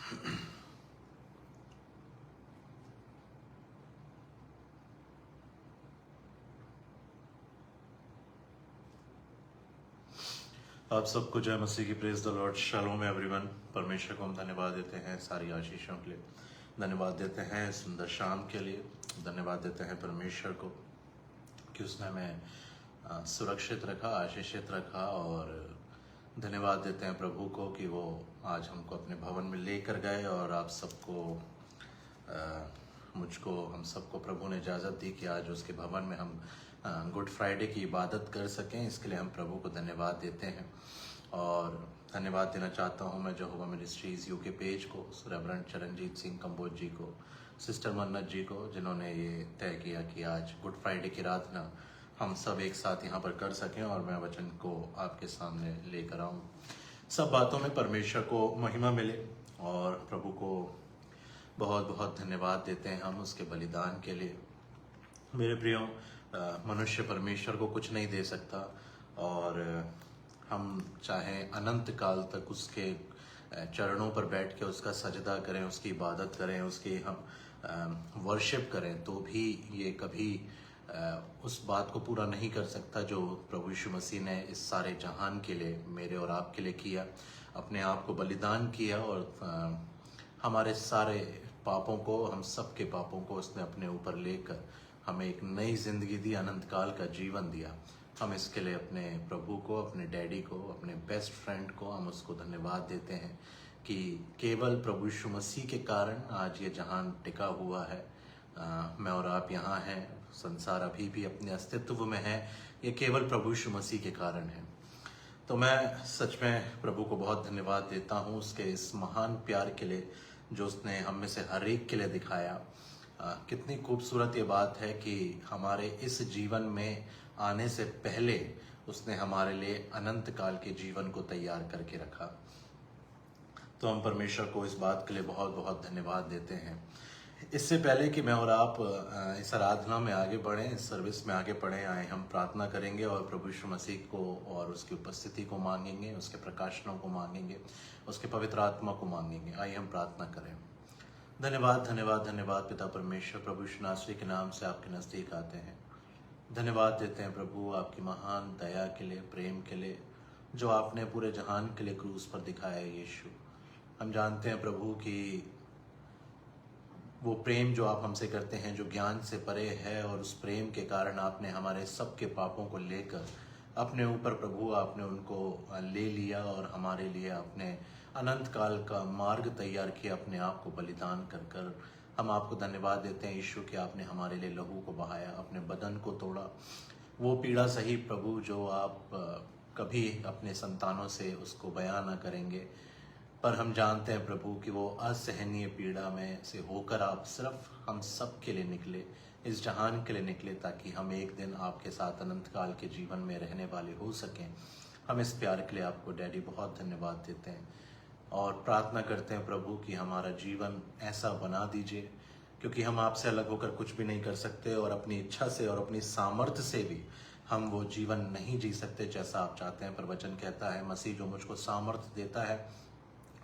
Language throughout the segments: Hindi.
आप सबको जय मसीह की, praise the Lord, shalom everyone. परमेश्वर को हम धन्यवाद देते हैं सारी आशीषों के लिए, धन्यवाद देते हैं सुंदर शाम के लिए, धन्यवाद देते हैं परमेश्वर को कि उसने हमें सुरक्षित रखा, आशीषित रखा। और धन्यवाद देते हैं प्रभु को कि वो आज हमको अपने भवन में लेकर गए और आप सबको मुझको हम सबको प्रभु ने इजाज़त दी कि आज उसके भवन में हम गुड फ्राइडे की इबादत कर सकें। इसके लिए हम प्रभु को धन्यवाद देते हैं। और धन्यवाद देना चाहता हूं मैं यहोवा मिनिस्ट्रीज़ यूके पेज को, रेवरेंड चरणजीत सिंह कंबोज जी को, सिस्टर मन्नत जी को, जिन्होंने ये तय किया कि आज गुड फ्राइडे की आराधना हम सब एक साथ यहाँ पर कर सकें और मैं वचन को आपके सामने लेकर आऊँ। सब बातों में परमेश्वर को महिमा मिले और प्रभु को बहुत बहुत धन्यवाद देते हैं हम उसके बलिदान के लिए। मेरे प्रियो, मनुष्य परमेश्वर को कुछ नहीं दे सकता और हम चाहे अनंत काल तक उसके चरणों पर बैठ के उसका सजदा करें, उसकी इबादत करें, उसकी हम वर्शिप करें, तो भी ये कभी उस बात को पूरा नहीं कर सकता जो प्रभु यीशु मसीह ने इस सारे जहान के लिए, मेरे और आपके लिए किया, अपने आप को बलिदान किया और हमारे सारे पापों को, हम सब के पापों को उसने अपने ऊपर लेकर हमें एक नई जिंदगी दी, अनंत काल का जीवन दिया। हम इसके लिए अपने प्रभु को, अपने डैडी को, अपने बेस्ट फ्रेंड को हम उसको धन्यवाद देते हैं कि केवल प्रभु यीशु मसीह के कारण आज ये जहान टिका हुआ है। मैं और आप यहाँ हैं, संसार अभी भी अपने अस्तित्व में है, ये केवल प्रभु यीशु मसीह के कारण है। तो मैं सच में प्रभु को बहुत धन्यवाद देता हूँ उसके इस महान प्यार के लिए जो उसने हम में से हर एक के लिए दिखाया। कितनी खूबसूरत ये बात है कि हमारे इस जीवन में आने से पहले उसने हमारे लिए अनंत काल के जीवन को तैयार करके रखा। तो हम परमेश्वर को इस बात के लिए बहुत बहुत धन्यवाद देते हैं। इससे पहले कि मैं और आप इस आराधना में आगे बढ़ें, इस सर्विस में आगे बढ़ें, आए हम प्रार्थना करेंगे और प्रभु यीशु मसीह को और उसकी उपस्थिति को मांगेंगे, उसके प्रकाशनों को मांगेंगे, उसके पवित्र आत्मा को मांगेंगे। आइए हम प्रार्थना करें। धन्यवाद धन्यवाद धन्यवाद पिता परमेश्वर, प्रभु यीशु नासरी के नाम से आपके नज़दीक आते हैं। धन्यवाद देते हैं प्रभु आपकी महान दया के लिए, प्रेम के लिए, जो आपने पूरे जहान के लिए क्रूस पर दिखाया है यीशु। हम जानते हैं प्रभु कि वो प्रेम जो आप हमसे करते हैं जो ज्ञान से परे है, और उस प्रेम के कारण आपने हमारे सबके पापों को लेकर अपने ऊपर प्रभु आपने उनको ले लिया और हमारे लिए आपने अनंत काल का मार्ग तैयार किया अपने आप को बलिदान कर कर। हम आपको धन्यवाद देते हैं यीशु कि आपने हमारे लिए लहू को बहाया, अपने बदन को तोड़ा। वो पीड़ा सही प्रभु जो आप कभी अपने संतानों से उसको बयां ना करेंगे, पर हम जानते हैं प्रभु कि वो असहनीय पीड़ा में से होकर आप सिर्फ हम सब के लिए निकले, इस जहान के लिए निकले, ताकि हम एक दिन आपके साथ अनंत काल के जीवन में रहने वाले हो सकें। हम इस प्यार के लिए आपको डैडी बहुत धन्यवाद देते हैं और प्रार्थना करते हैं प्रभु कि हमारा जीवन ऐसा बना दीजिए, क्योंकि हम आपसे अलग होकर कुछ भी नहीं कर सकते और अपनी इच्छा से और अपनी सामर्थ्य से भी हम वो जीवन नहीं जी सकते जैसा आप चाहते हैं। पर वचन कहता है मसीह जो मुझको सामर्थ्य देता है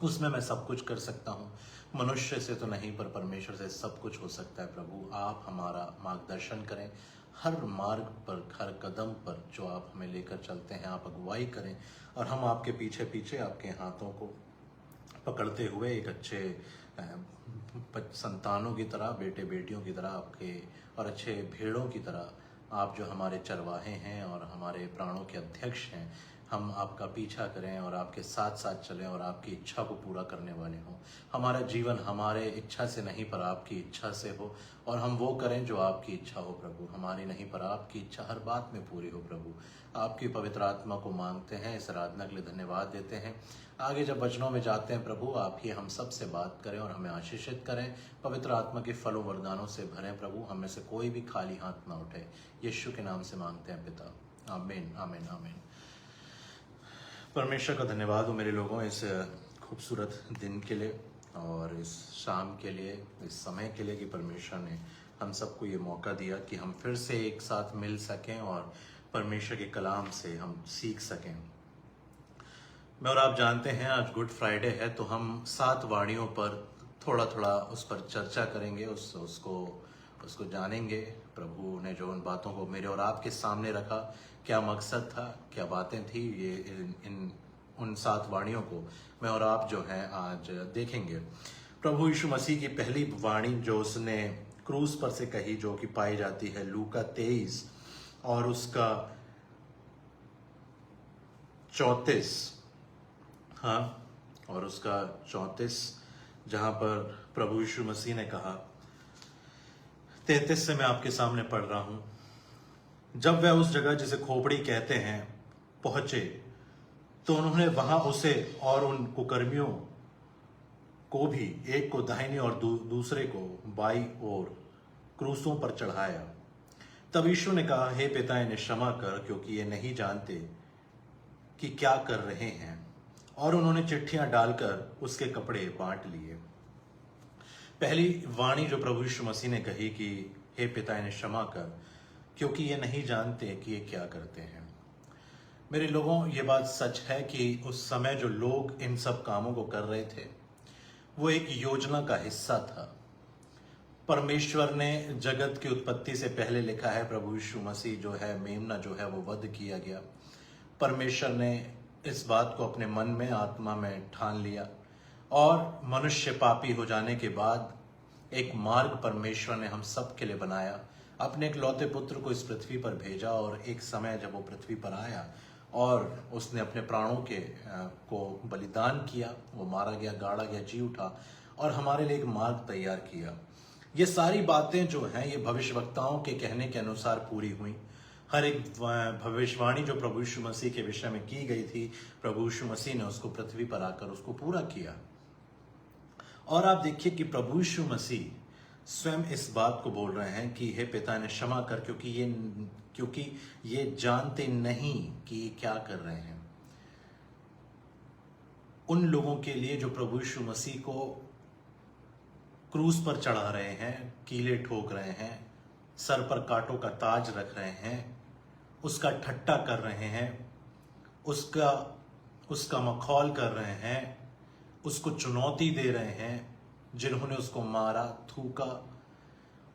उसमें मैं सब कुछ कर सकता हूँ। मनुष्य से तो नहीं, पर परमेश्वर से सब कुछ हो सकता है। प्रभु आप हमारा मार्गदर्शन करें, हर मार्ग पर, हर कदम पर जो आप हमें लेकर चलते हैं आप अगुवाई करें और हम आपके पीछे पीछे आपके हाथों को पकड़ते हुए एक अच्छे संतानों की तरह, बेटे बेटियों की तरह आपके, और अच्छे भेड़ों की तरह आप जो हमारे चरवाहे हैं और हमारे प्राणों के अध्यक्ष हैं, हम आपका पीछा करें और आपके साथ साथ चलें और आपकी इच्छा को पूरा करने वाले हों। हमारा जीवन हमारे इच्छा से नहीं पर आपकी इच्छा से हो और हम वो करें जो आपकी इच्छा हो प्रभु, हमारी नहीं पर आपकी इच्छा हर बात में पूरी हो प्रभु। आपकी पवित्र आत्मा को मांगते हैं, इस आराधना के लिए धन्यवाद देते हैं। आगे जब वचनों में जाते हैं प्रभु, आप ही हम सब से बात करें और हमें आशीषित करें, पवित्र आत्मा के फलों वरदानों से भरें प्रभु, हमें से कोई भी खाली हाथ ना उठे। यीशु के नाम से मांगते हैं पिता, आमीन आमीन आमीन। परमेश्वर का धन्यवाद हो मेरे लोगों इस खूबसूरत दिन के लिए और इस शाम के लिए, इस समय के लिए कि परमेश्वर ने हम सबको ये मौका दिया कि हम फिर से एक साथ मिल सकें और परमेश्वर के कलाम से हम सीख सकें। मैं और आप जानते हैं आज गुड फ्राइडे है, तो हम 7 वाणियों पर थोड़ा थोड़ा उस पर चर्चा करेंगे, उसको जानेंगे। प्रभु ने जो उन बातों को मेरे और आपके सामने रखा, क्या मकसद था, क्या बातें थी, ये उन 7 वाणियों को मैं और आप जो हैं आज देखेंगे। प्रभु यीशु मसीह की पहली वाणी जो उसने क्रूस पर से कही, जो कि पाई जाती है लूका 23 और उसका 34, हाँ, और उसका 34, जहां पर प्रभु यीशु मसीह ने कहा, 33 से मैं आपके सामने पढ़ रहा हूं। जब वह उस जगह जिसे खोपड़ी कहते हैं पहुंचे, तो उन्होंने वहां उसे और उन कुकर्मियों को भी, एक को दाहिनी और दूसरे को बाई ओर, क्रूसों पर चढ़ाया। तब यीशु ने कहा, हे पिता, इन्हें क्षमा कर, क्योंकि ये नहीं जानते कि क्या कर रहे हैं। और उन्होंने चिट्ठियां डालकर उसके कपड़े बांट लिए। पहली वाणी जो प्रभु यीशु मसीह ने कही कि हे पिता, इन्हें क्षमा कर, क्योंकि ये नहीं जानते कि ये क्या करते हैं। मेरे लोगों, ये बात सच है कि उस समय जो लोग इन सब कामों को कर रहे थे, वो एक योजना का हिस्सा था। परमेश्वर ने जगत की उत्पत्ति से पहले लिखा है, प्रभु यीशु मसीह जो है, मेमना जो है, वो वध किया गया। परमेश्वर ने इस बात को अपने मन में, आत्मा में ठान लिया, और मनुष्य पापी हो जाने के बाद एक मार्ग परमेश्वर ने हम सब के लिए बनाया। अपने एक लौते पुत्र को इस पृथ्वी पर भेजा, और एक समय जब वो पृथ्वी पर आया और उसने अपने प्राणों को बलिदान किया, वो मारा गया, गाड़ा गया, जी उठा, और हमारे लिए एक मार्ग तैयार किया। ये सारी बातें जो हैं, ये भविष्यवक्ताओं के कहने के अनुसार पूरी हुई। हर एक भविष्यवाणी जो प्रभु यीशु मसीह के विषय में की गई थी, प्रभु यीशु मसीह ने उसको पृथ्वी पर आकर उसको पूरा किया। और आप देखिए कि प्रभु यीशु मसीह स्वयं इस बात को बोल रहे हैं कि हे पिता, ने क्षमा कर, क्योंकि ये जानते नहीं कि ये क्या कर रहे हैं। उन लोगों के लिए जो प्रभु यीशु मसीह को क्रूस पर चढ़ा रहे हैं, कीले ठोक रहे हैं, सर पर कांटों का ताज रख रहे हैं, उसका ठट्टा कर रहे हैं, उसका मखौल कर रहे हैं, उसको चुनौती दे रहे हैं, जिन्होंने उसको मारा, थूका,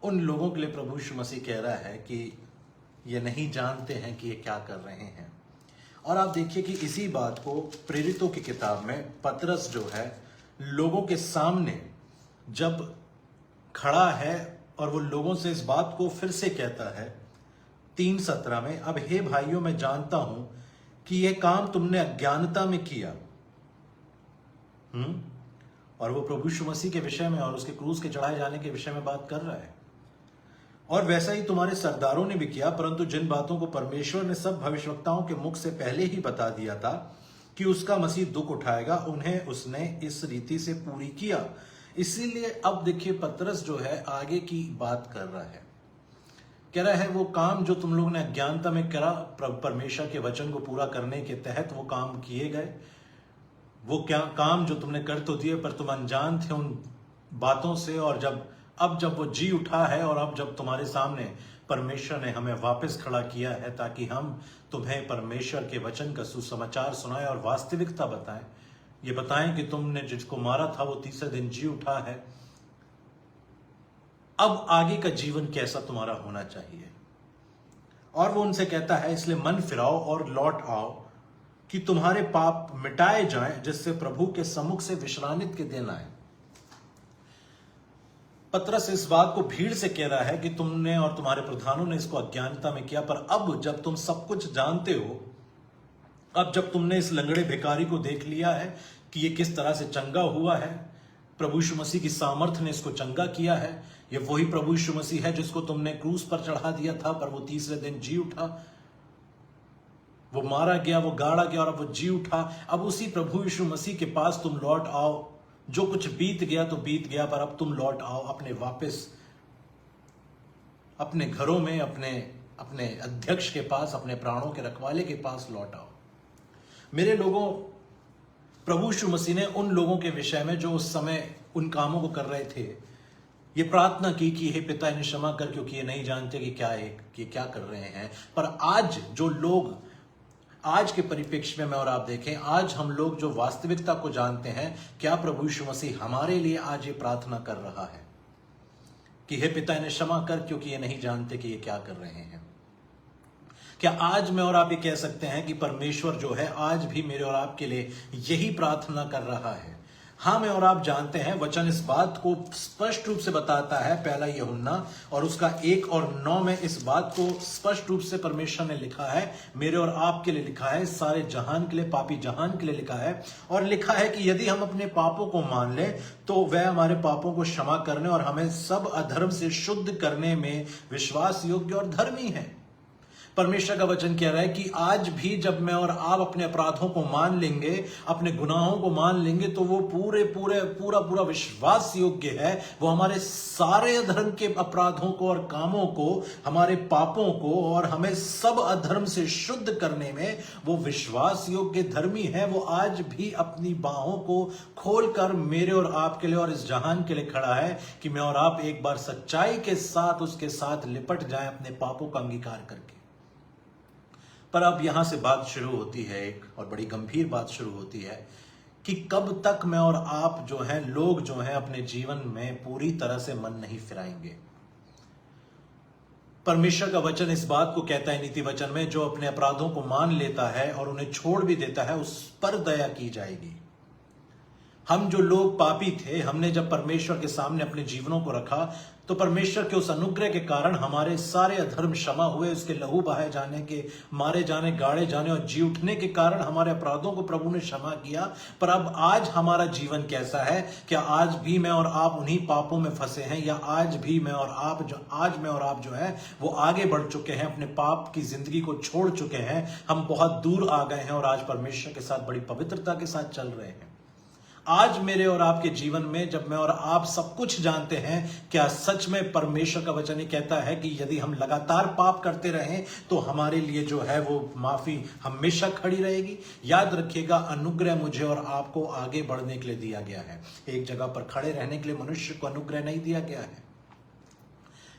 उन लोगों के लिए प्रभु यीशु मसीह कह रहा है कि ये नहीं जानते हैं कि ये क्या कर रहे हैं। और आप देखिए कि इसी बात को प्रेरितों की किताब में पतरस जो है, लोगों के सामने जब खड़ा है और वो लोगों से इस बात को फिर से कहता है 3:17 में, अब हे भाइयों, मैं जानता हूं कि यह काम तुमने अज्ञानता में किया। और वो प्रभु यीशु मसीह के विषय में और उसके क्रूस के चढ़ाए जाने के विषय में बात कर रहा है। और वैसा ही तुम्हारे सरदारों ने भी किया, परंतु जिन बातों को परमेश्वर ने सब भविष्यवक्ताओं के मुख से पहले ही बता दिया था कि उसका मसीह दुख उठाएगा, उन्हें उसने इस रीति से पूरी किया। इसीलिए अब देखिए, पतरस जो है आगे की बात कर रहा है, कह रहा है वो काम जो तुम लोगों ने अज्ञानता में करा, परमेश्वर के वचन को पूरा करने के तहत वो काम किए गए। वो क्या काम जो तुमने कर तो दिए, पर तुम अनजान थे उन बातों से। और जब वो जी उठा है, और अब जब तुम्हारे सामने परमेश्वर ने हमें वापस खड़ा किया है, ताकि हम तुम्हें परमेश्वर के वचन का सुसमाचार सुनाएं और वास्तविकता बताएं, ये बताएं कि तुमने जिसको मारा था वो तीसरे दिन जी उठा है। अब आगे का जीवन कैसा तुम्हारा होना चाहिए। और वो उनसे कहता है, इसलिए मन फिराओ और लौट आओ कि तुम्हारे पाप मिटाए जाएं, जिससे प्रभु के सम्मुख से विश्रांति के दिन आए। पतरस इस बात को भीड़ से कह रहा है कि तुमने और तुम्हारे प्रधानों ने इसको अज्ञानता में किया, पर अब जब तुम सब कुछ जानते हो, अब जब तुमने इस लंगड़े भिखारी को देख लिया है कि ये किस तरह से चंगा हुआ है, प्रभु यीशु मसीह की सामर्थ्य ने इसको चंगा किया है। ये वही प्रभु यीशु मसीह है जिसको तुमने क्रूस पर चढ़ा दिया था, पर वो तीसरे दिन जी उठा। वो मारा गया, वो गाड़ा गया, और अब वो जी उठा। अब उसी प्रभु यीशु मसीह के पास तुम लौट आओ। जो कुछ बीत गया तो बीत गया, पर अब तुम लौट आओ अपने वापस अपने घरों में, अपने अध्यक्ष के पास, अपने प्राणों के रखवाले के पास लौट आओ। मेरे लोगों, प्रभु यीशु मसीह ने उन लोगों के विषय में जो उस समय उन कामों को कर रहे थे, ये प्रार्थना की कि हे पिता, इन्हें क्षमा कर, क्योंकि ये नहीं जानते कि क्या कर रहे हैं। पर आज जो लोग आज के परिप्रेक्ष्य में मैं और आप देखें, आज हम लोग जो वास्तविकता को जानते हैं, क्या प्रभु यीशु मसीह हमारे लिए आज ये प्रार्थना कर रहा है कि हे पिता इन्हें क्षमा कर, क्योंकि ये नहीं जानते कि ये क्या कर रहे हैं। क्या आज मैं और आप ये कह सकते हैं कि परमेश्वर जो है आज भी मेरे और आपके लिए यही प्रार्थना कर रहा है? हाँ, मैं और आप जानते हैं, वचन इस बात को स्पष्ट रूप से बताता है, पहला यूहन्ना और उसका 1 और 9 में इस बात को स्पष्ट रूप से परमेश्वर ने लिखा है, मेरे और आपके लिए लिखा है, सारे जहान के लिए, पापी जहान के लिए लिखा है। और लिखा है कि यदि हम अपने पापों को मान लें तो वह हमारे पापों को क्षमा करने और हमें सब अधर्म से शुद्ध करने में विश्वास योग्य और धर्मी है। परमेश्वर का वचन कह रहा है कि आज भी जब मैं और आप अपने अपराधों को मान लेंगे, अपने गुनाहों को मान लेंगे, तो वो पूरा विश्वास योग्य है। वो हमारे सारे अधर्म के अपराधों को और कामों को, हमारे पापों को और हमें सब अधर्म से शुद्ध करने में वो विश्वास योग्य धर्मी है। वो आज भी अपनी बाहों को खोलकर मेरे और आपके लिए और इस जहान के लिए खड़ा है कि मैं और आप एक बार सच्चाई के साथ उसके साथ लिपट जाएं, अपने पापों का अंगीकार करके। पर अब यहां से बात शुरू होती है, एक और बड़ी गंभीर बात शुरू होती है कि कब तक मैं और आप जो हैं, लोग जो हैं, अपने जीवन में पूरी तरह से मन नहीं फिराएंगे। परमेश्वर का वचन इस बात को कहता है नीति वचन में, जो अपने अपराधों को मान लेता है और उन्हें छोड़ भी देता है, उस पर दया की जाएगी। हम जो लोग पापी थे, हमने जब परमेश्वर के सामने अपने जीवनों को रखा तो परमेश्वर के उस अनुग्रह के कारण हमारे सारे अधर्म क्षमा हुए। उसके लहू बहाए जाने के, मारे जाने, गाड़े जाने और जी उठने के कारण हमारे अपराधों को प्रभु ने क्षमा किया। पर अब आज हमारा जीवन कैसा है? क्या आज भी मैं और आप उन्हीं पापों में फंसे हैं, या आज मैं और आप जो है वो आगे बढ़ चुके हैं, अपने पाप की जिंदगी को छोड़ चुके हैं, हम बहुत दूर आ गए हैं और आज परमेश्वर के साथ बड़ी पवित्रता के साथ चल रहे हैं। आज मेरे और आपके जीवन में जब मैं और आप सब कुछ जानते हैं, क्या सच में परमेश्वर का वचन ही कहता है कि यदि हम लगातार पाप करते रहें तो हमारे लिए जो है वो माफी हमेशा खड़ी रहेगी? याद रखिएगा, अनुग्रह मुझे और आपको आगे बढ़ने के लिए दिया गया है। एक जगह पर खड़े रहने के लिए मनुष्य को अनुग्रह नहीं दिया गया है।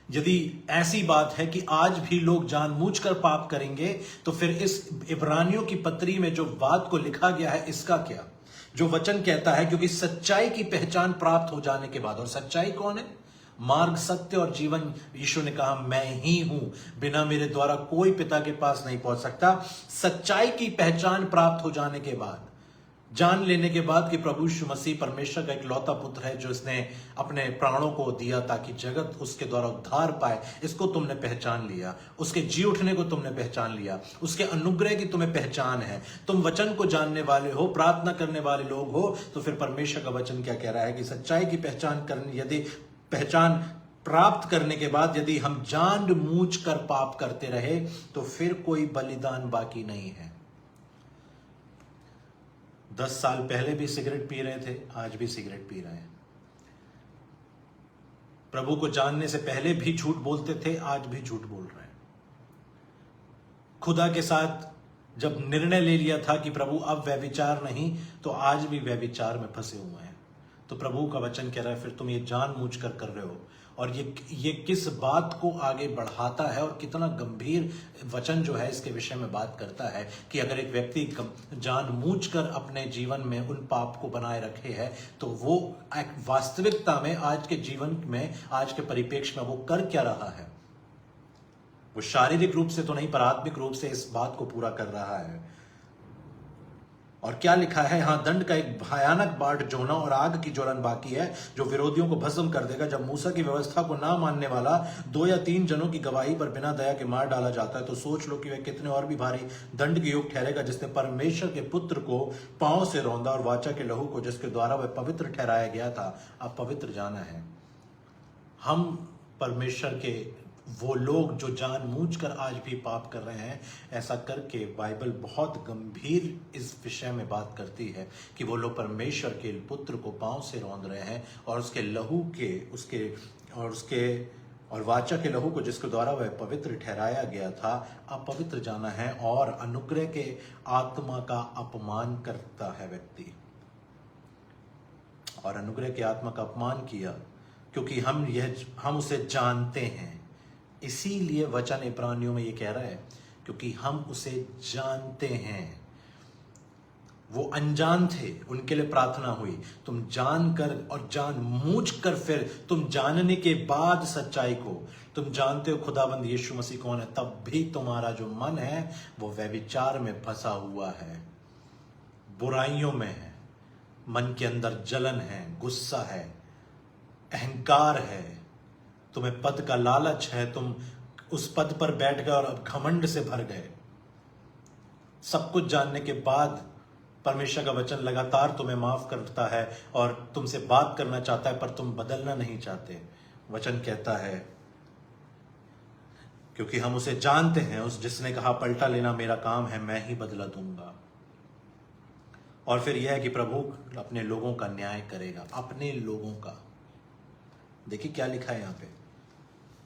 यदि ऐसी बात है कि आज भी लोग जानबूझकर पाप करेंगे, तो फिर इस इब्रानियों की पत्री में जो बात को लिखा गया है, इसका क्या? जो वचन कहता है, क्योंकि सच्चाई की पहचान प्राप्त हो जाने के बाद, और सच्चाई कौन है? मार्ग, सत्य और जीवन। यीशु ने कहा मैं ही हूं, बिना मेरे द्वारा कोई पिता के पास नहीं पहुंच सकता। सच्चाई की पहचान प्राप्त हो जाने के बाद, जान लेने के बाद कि प्रभु यीशु मसीह परमेश्वर का इकलौता पुत्र है, जो इसने अपने प्राणों को दिया ताकि जगत उसके द्वारा उद्धार पाए, इसको तुमने पहचान लिया। उसके जी उठने को तुमने पहचान लिया, उसके अनुग्रह की तुम्हें पहचान है, तुम वचन को जानने वाले हो, प्रार्थना करने वाले लोग हो, तो फिर परमेश्वर का वचन क्या कह रहा है कि सच्चाई की पहचान करने, यदि पहचान प्राप्त करने के बाद यदि हम जानबूझ कर पाप करते रहे तो फिर कोई बलिदान बाकी नहीं है। 10 साल पहले भी सिगरेट पी रहे थे, आज भी सिगरेट पी रहे हैं। प्रभु को जानने से पहले भी झूठ बोलते थे, आज भी झूठ बोल रहे हैं। खुदा के साथ जब निर्णय ले लिया था कि प्रभु अब व्यभिचार नहीं, तो आज भी व्यभिचार में फंसे हुए हैं। तो प्रभु का वचन कह रहा है फिर तुम ये जानबूझकर कर रहे हो। और ये किस बात को आगे बढ़ाता है और कितना गंभीर वचन जो है इसके विषय में बात करता है कि अगर एक व्यक्ति जानबूझकर अपने जीवन में उन पाप को बनाए रखे है, तो वो एक वास्तविकता में आज के जीवन में, आज के परिप्रेक्ष्य में वो कर क्या रहा है? वो शारीरिक रूप से तो नहीं, पर आत्मिक रूप से इस बात को पूरा कर रहा है। और क्या लिखा है? हाँ, दंड का एक भयानक बाढ़ जोना और आग की ज्वलन बाकी है, जो विरोधियों को भस्म कर देगा। जब मूसा की व्यवस्था को ना मानने वाला 2 या 3 जनों की गवाही पर बिना दया के मार डाला जाता है, तो सोच लो कि वह कितने और भी भारी दंड के योग ठहरेगा, जिसने परमेश्वर के पुत्र को पांव से रौंदा और वाचा के लहू को, जिसके द्वारा वह पवित्र ठहराया गया था, अब पवित्र जाना है। हम परमेश्वर के वो लोग जो जानबूझकर आज भी पाप कर रहे हैं, ऐसा करके बाइबल बहुत गंभीर इस विषय में बात करती है कि वो लोग परमेश्वर के पुत्र को पांव से रौंद रहे हैं और उसके लहू के और वाचा के लहू को, जिसके द्वारा वह पवित्र ठहराया गया था, अब पवित्र जाना है। और अनुग्रह के आत्मा का अपमान करता है व्यक्ति, और अनुग्रह की आत्मा का अपमान किया क्योंकि हम उसे जानते हैं। इसीलिए वचन इब्रानियों में ये कह रहा है क्योंकि हम उसे जानते हैं। वो अनजान थे, उनके लिए प्रार्थना हुई, तुम जानकर और जान मूझ कर, फिर तुम जानने के बाद सच्चाई को, तुम जानते हो खुदाबंद यीशु मसीह कौन है, तब भी तुम्हारा जो मन है वो व्यभिचार में फंसा हुआ है, बुराइयों में है, मन के अंदर जलन है, गुस्सा है, अहंकार है, तुम्हें पद का लालच है, तुम उस पद पर बैठ गए और अब घमंड से भर गए। सब कुछ जानने के बाद परमेश्वर का वचन लगातार तुम्हें माफ करता है और तुमसे बात करना चाहता है, पर तुम बदलना नहीं चाहते। वचन कहता है, क्योंकि हम उसे जानते हैं, उस जिसने कहा पलटा लेना मेरा काम है, मैं ही बदला दूंगा। और फिर यह है कि प्रभु अपने लोगों का न्याय करेगा, अपने लोगों का। देखिए क्या लिखा है यहां पे,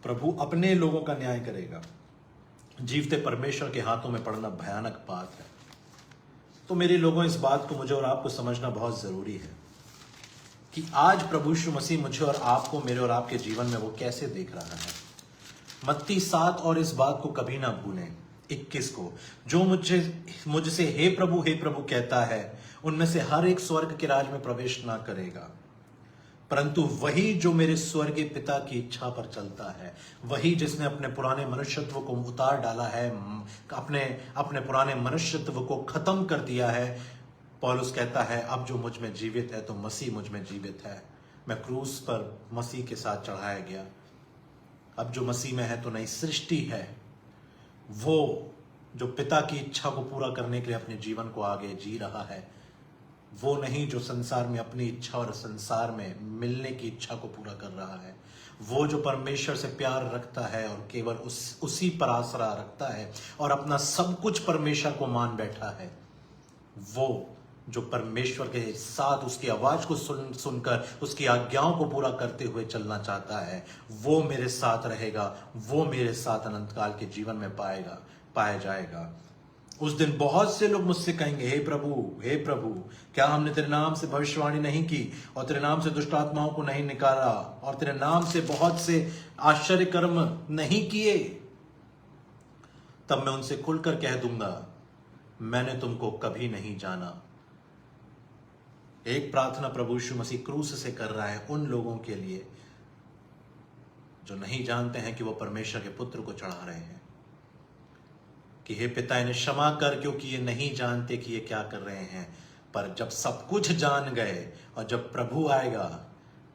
प्रभु अपने लोगों का न्याय करेगा। जीवते परमेश्वर के हाथों में पड़ना भयानक बात है। तो मेरे लोगों, इस बात को मुझे और आपको समझना बहुत जरूरी है कि आज प्रभु यीशु मसीह मुझे और आपको, मेरे और आपके जीवन में वो कैसे देख रहा है। मत्ती 7 और इस बात को कभी ना भूलें, 21 को, जो मुझसे हे प्रभु कहता है, उनमें से हर एक स्वर्ग के राज में प्रवेश ना करेगा, परंतु वही जो मेरे स्वर्गीय पिता की इच्छा पर चलता है, वही जिसने अपने पुराने मनुष्यत्व को उतार डाला है, अपने पुराने मनुष्यत्व को खत्म कर दिया है। पौलुस कहता है, अब जो मुझ में जीवित है तो मसीह मुझ में जीवित है, मैं क्रूस पर मसीह के साथ चढ़ाया गया। अब जो मसीह में है तो नई सृष्टि है, वो जो पिता की इच्छा को पूरा करने के लिए अपने जीवन को आगे जी रहा है, वो नहीं जो संसार में अपनी इच्छा और संसार में मिलने की इच्छा को पूरा कर रहा है। वो जो परमेश्वर से प्यार रखता है और केवल उसी पर आसरा रखता है और अपना सब कुछ परमेश्वर को मान बैठा है, वो जो परमेश्वर के साथ उसकी आवाज को सुनकर उसकी आज्ञाओं को पूरा करते हुए चलना चाहता है, वो मेरे साथ रहेगा, वो मेरे साथ अनंत काल के जीवन में पाया जाएगा। उस दिन बहुत से लोग मुझसे कहेंगे, हे प्रभु, क्या हमने तेरे नाम से भविष्यवाणी नहीं की और तेरे नाम से दुष्ट आत्माओं को नहीं निकाला और तेरे नाम से बहुत से आश्चर्य कर्म नहीं किए? तब मैं उनसे खुलकर कह दूंगा, मैंने तुमको कभी नहीं जाना। एक प्रार्थना प्रभु यीशु मसीह क्रूस से कर रहा है उन लोगों के लिए जो नहीं जानते हैं कि वो परमेश्वर के पुत्र को चढ़ा रहे हैं, कि हे पिता इन्हें क्षमा कर, क्योंकि ये नहीं जानते कि ये क्या कर रहे हैं। पर जब सब कुछ जान गए और जब प्रभु आएगा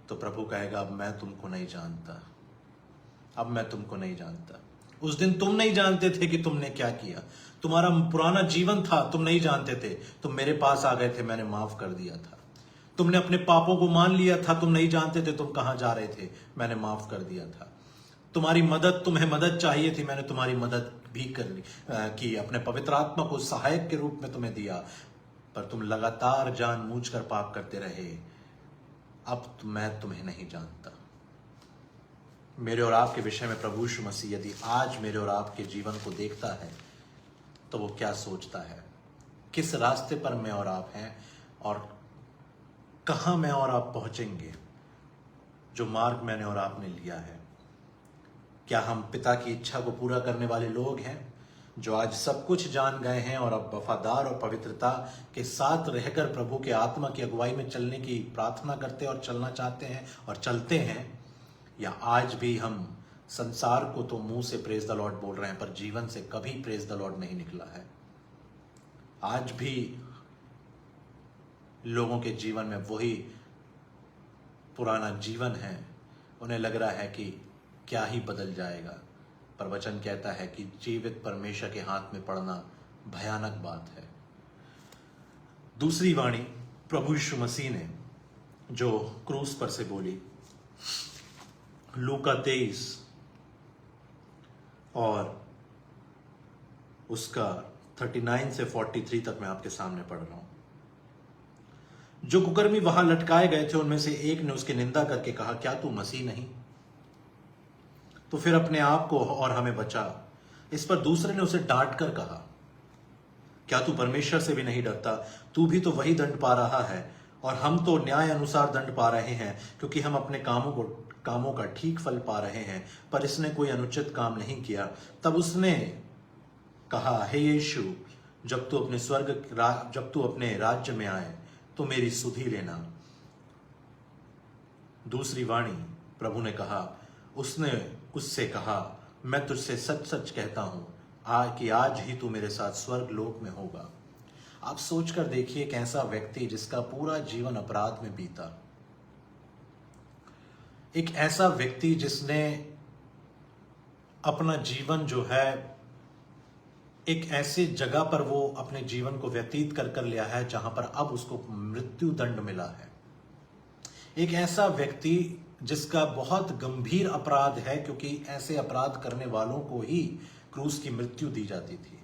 तो प्रभु कहेगा, अब मैं तुमको नहीं जानता, अब मैं तुमको नहीं जानता। उस दिन तुम नहीं जानते थे कि तुमने क्या किया, तुम्हारा पुराना जीवन था, तुम नहीं जानते थे, तुम मेरे पास आ गए थे, मैंने माफ कर दिया था। तुमने अपने पापों को मान लिया था, तुम नहीं जानते थे तुम कहां जा रहे थे, मैंने माफ कर दिया था। तुम्हें मदद चाहिए थी, मैंने तुम्हारी मदद भी कर ली कि अपने पवित्र आत्मा को सहायक के रूप में तुम्हें दिया, पर तुम लगातार जानबूझकर पाप करते रहे। अब मैं तुम्हें नहीं जानता। मेरे और आपके विषय में प्रभु यीशु मसीह यदि आज मेरे और आपके जीवन को देखता है तो वो क्या सोचता है, किस रास्ते पर मैं और आप हैं और कहां मैं और आप पहुंचेंगे जो मार्ग मैंने और आपने लिया है। क्या हम पिता की इच्छा को पूरा करने वाले लोग हैं जो आज सब कुछ जान गए हैं और अब वफादार और पवित्रता के साथ रहकर प्रभु के आत्मा की अगुवाई में चलने की प्रार्थना करते और चलना चाहते हैं और चलते हैं, या आज भी हम संसार को तो मुंह से प्रेज द लॉर्ड बोल रहे हैं पर जीवन से कभी प्रेज द लॉर्ड नहीं निकला है। आज भी लोगों के जीवन में वही पुराना जीवन है, उन्हें लग रहा है कि क्या ही बदल जाएगा, पर वचन कहता है कि जीवित परमेश्वर के हाथ में पड़ना भयानक बात है। दूसरी वाणी प्रभु यीशु मसीह ने जो क्रूस पर से बोली, लूका 23 और उसका 39 से 43 तक मैं आपके सामने पढ़ रहा हूं। जो कुकर्मी वहां लटकाए गए थे उनमें से एक ने उसकी निंदा करके कहा, क्या तू मसीह नहीं? तो फिर अपने आप को और हमें बचा। इस पर दूसरे ने उसे डांट कर कहा, क्या तू परमेश्वर से भी नहीं डरता? तू भी तो वही दंड पा रहा है और हम तो न्याय अनुसार दंड पा रहे हैं, क्योंकि हम अपने कामों का ठीक फल पा रहे हैं, पर इसने कोई अनुचित काम नहीं किया। तब उसने कहा, हे यीशु, जब तू अपने राज्य में आए तो मेरी सुधि लेना। दूसरी वाणी प्रभु ने कहा, उसने उससे कहा, मैं तुझसे सच सच कहता हूं कि आज ही तू मेरे साथ स्वर्ग लोक में होगा। आप सोचकर देखिए, एक ऐसा व्यक्ति जिसका पूरा जीवन अपराध में बीता, एक ऐसा व्यक्ति जिसने अपना जीवन जो है एक ऐसी जगह पर वो अपने जीवन को व्यतीत कर लिया है जहां पर अब उसको मृत्यु दंड मिला है। एक ऐसा व्यक्ति जिसका बहुत गंभीर अपराध है, क्योंकि ऐसे अपराध करने वालों को ही क्रूस की मृत्यु दी जाती थी।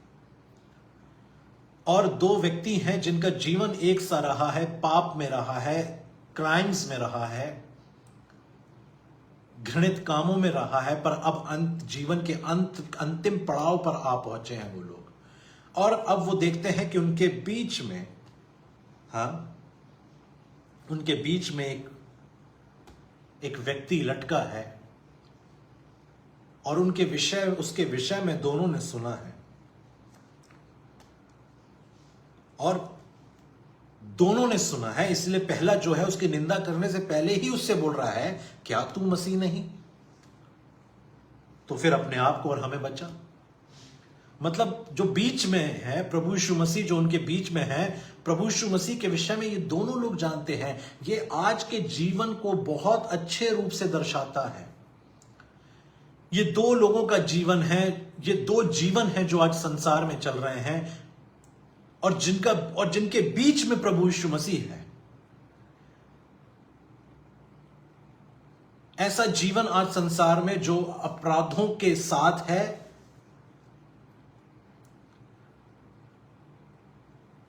और दो व्यक्ति हैं जिनका जीवन एक सा रहा है, पाप में रहा है, क्राइम्स में रहा है, घृणित कामों में रहा है, पर अब जीवन के अंतिम पड़ाव पर आ पहुंचे हैं वो लोग। और अब वो देखते हैं कि उनके बीच में एक व्यक्ति लटका है, और उसके विषय में दोनों ने सुना है, और दोनों ने सुना है। इसलिए पहला जो है उसकी निंदा करने से पहले ही उससे बोल रहा है, क्या तू मसीह नहीं? तो फिर अपने आप को और हमें बचा। मतलब जो बीच में है प्रभु यीशु मसीह, जो उनके बीच में है, प्रभु यीशु मसीह के विषय में ये दोनों लोग जानते हैं। ये आज के जीवन को बहुत अच्छे रूप से दर्शाता है। ये दो लोगों का जीवन है, ये दो जीवन है जो आज संसार में चल रहे हैं, और जिनके बीच में प्रभु यीशु मसीह है। ऐसा जीवन आज संसार में जो अपराधों के साथ है,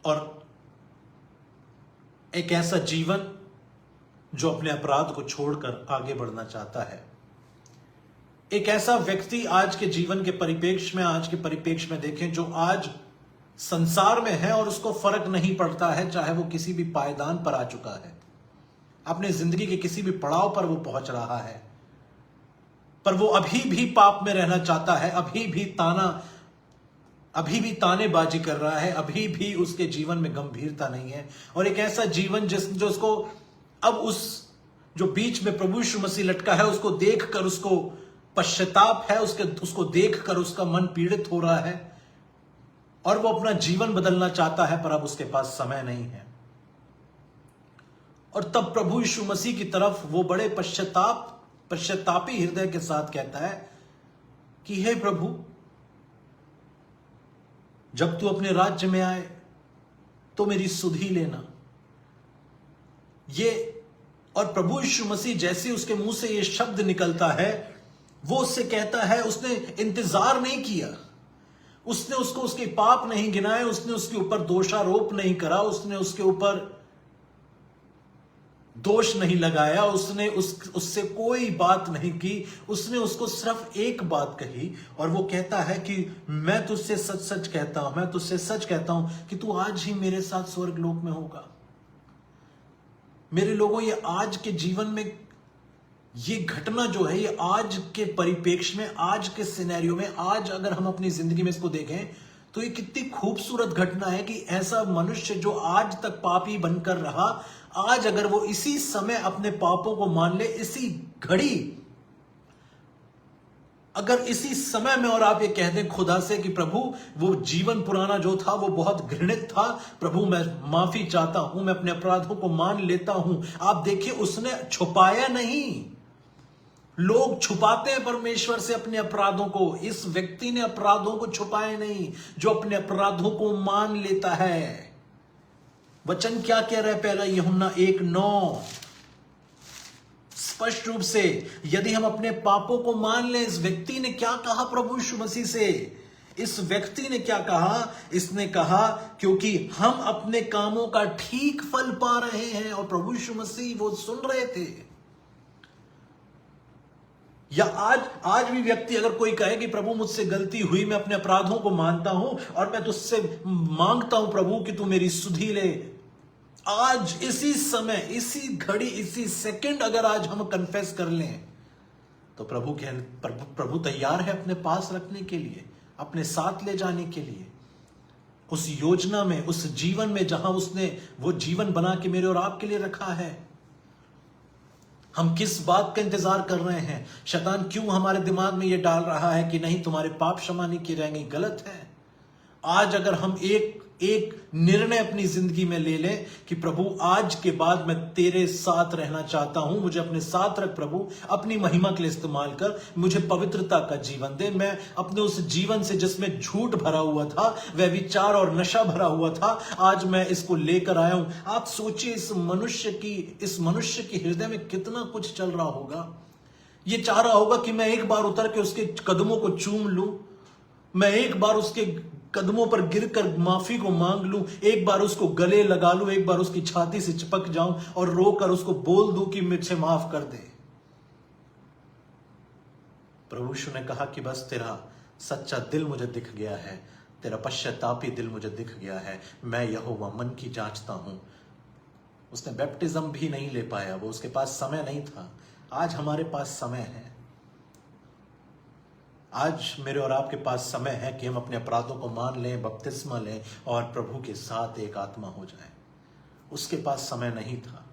और एक ऐसा जीवन जो अपने अपराध को छोड़कर आगे बढ़ना चाहता है। एक ऐसा व्यक्ति आज के जीवन के परिप्रेक्ष्य में, आज के परिप्रेक्ष्य में देखें, जो आज संसार में है और उसको फर्क नहीं पड़ता है, चाहे वो किसी भी पायदान पर आ चुका है, अपने जिंदगी के किसी भी पड़ाव पर वो पहुंच रहा है, पर वो अभी भी पाप में रहना चाहता है, अभी भी तानेबाजी कर रहा है, अभी भी उसके जीवन में गंभीरता नहीं है। और एक ऐसा जीवन जो उसको अब उस जो बीच में प्रभु यीशु मसीह लटका है, उसको देखकर उसको पश्चाताप है, उसको देखकर उसका मन पीड़ित हो रहा है, और वो अपना जीवन बदलना चाहता है, पर अब उसके पास समय नहीं है। और तब प्रभु यीशु मसीह की तरफ वो बड़े पश्चातापी हृदय के साथ कहता है कि हे प्रभु, जब तू अपने राज्य में आए तो मेरी सुधि लेना। और प्रभु यीशु मसीह जैसे उसके मुंह से ये शब्द निकलता है, वो उससे कहता है, उसने इंतजार नहीं किया, उसने उसको उसके पाप नहीं गिनाए, उसने उसके ऊपर दोषारोप नहीं करा, उसने उसके ऊपर दोष नहीं लगाया, उसने उससे कोई बात नहीं की, उसने उसको सिर्फ एक बात कही, और वो कहता है कि मैं तुझसे सच सच कहता हूं कि तू आज ही मेरे साथ स्वर्ग लोक में होगा। मेरे लोगों, ये आज के जीवन में ये घटना जो है, ये आज के परिप्रेक्ष्य में, आज के सिनेरियो में, आज अगर हम अपनी जिंदगी में इसको देखें तो ये कितनी खूबसूरत घटना है कि ऐसा मनुष्य जो आज तक पापी बनकर रहा, आज अगर वो इसी समय अपने पापों को मान ले, इसी घड़ी अगर इसी समय में, और आप ये कह दें खुदा से कि प्रभु वो जीवन पुराना जो था वो बहुत घृणित था, प्रभु मैं माफी चाहता हूं, मैं अपने अपराधों को मान लेता हूं। आप देखिए, उसने छुपाया नहीं। लोग छुपाते हैं परमेश्वर से अपने अपराधों को, इस व्यक्ति ने अपराधों को छुपाए नहीं, जो अपने अपराधों को मान लेता है। वचन क्या कह रहा है? पहला यूहन्ना 1:9 स्पष्ट रूप से, यदि हम अपने पापों को मान लें। इस व्यक्ति ने क्या कहा प्रभु यीशु मसीह से? इस व्यक्ति ने क्या कहा? इसने कहा क्योंकि हम अपने कामों का ठीक फल पा रहे हैं। और प्रभु यीशु मसीह वो सुन रहे थे। या आज भी व्यक्ति अगर कोई कहे कि प्रभु मुझसे गलती हुई, मैं अपने अपराधों को मानता हूं और मैं तुझसे मांगता हूं प्रभु कि तू मेरी सुधि ले, आज इसी समय, इसी घड़ी, इसी सेकंड अगर आज हम कन्फेस कर लें तो प्रभु तैयार है अपने पास रखने के लिए। अपने साथ ले जाने के लिए, उस योजना में, उस जीवन में जहां उसने वो जीवन बना के मेरे और आपके लिए रखा है। हम किस बात का इंतजार कर रहे हैं? शैतान क्यों हमारे दिमाग में ये डाल रहा है कि नहीं तुम्हारे पाप क्षमा नहीं किए जाएंगे? गलत है। आज अगर हम एक निर्णय अपनी जिंदगी में ले लें कि प्रभु आज के बाद मैं तेरे साथ रहना चाहता हूं, मुझे अपने साथ रख प्रभु, अपनी महिमा के लिए इस्तेमाल कर, मुझे पवित्रता का जीवन दे। मैं अपने उस जीवन से जिसमें झूठ भरा हुआ था, वह विचार और नशा भरा हुआ था, आज मैं इसको लेकर आया हूं। आप सोचिए इस मनुष्य की हृदय में कितना कुछ चल रहा होगा। ये चाह रहा होगा कि मैं एक बार उतर के उसके कदमों को चूम लूं, मैं एक बार उसके कदमों पर गिरकर माफी को मांग लूं, एक बार उसको गले लगा लूं, एक बार उसकी छाती से चिपक जाऊं और रोकर उसको बोल दूं कि मुझे माफ कर दे। प्रभु यीशु ने कहा कि बस तेरा सच्चा दिल मुझे दिख गया है, तेरा पश्चातापी दिल मुझे दिख गया है, मैं यहोवा मन की जांचता हूं। उसने बैप्टिज्म भी नहीं ले पाया, वो उसके पास समय नहीं था। आज हमारे पास समय है। आज मेरे और आपके पास समय है कि हम अपने अपराधों को मान लें, बपतिस्मा लें और प्रभु के साथ एक आत्मा हो जाएं। उसके पास समय नहीं था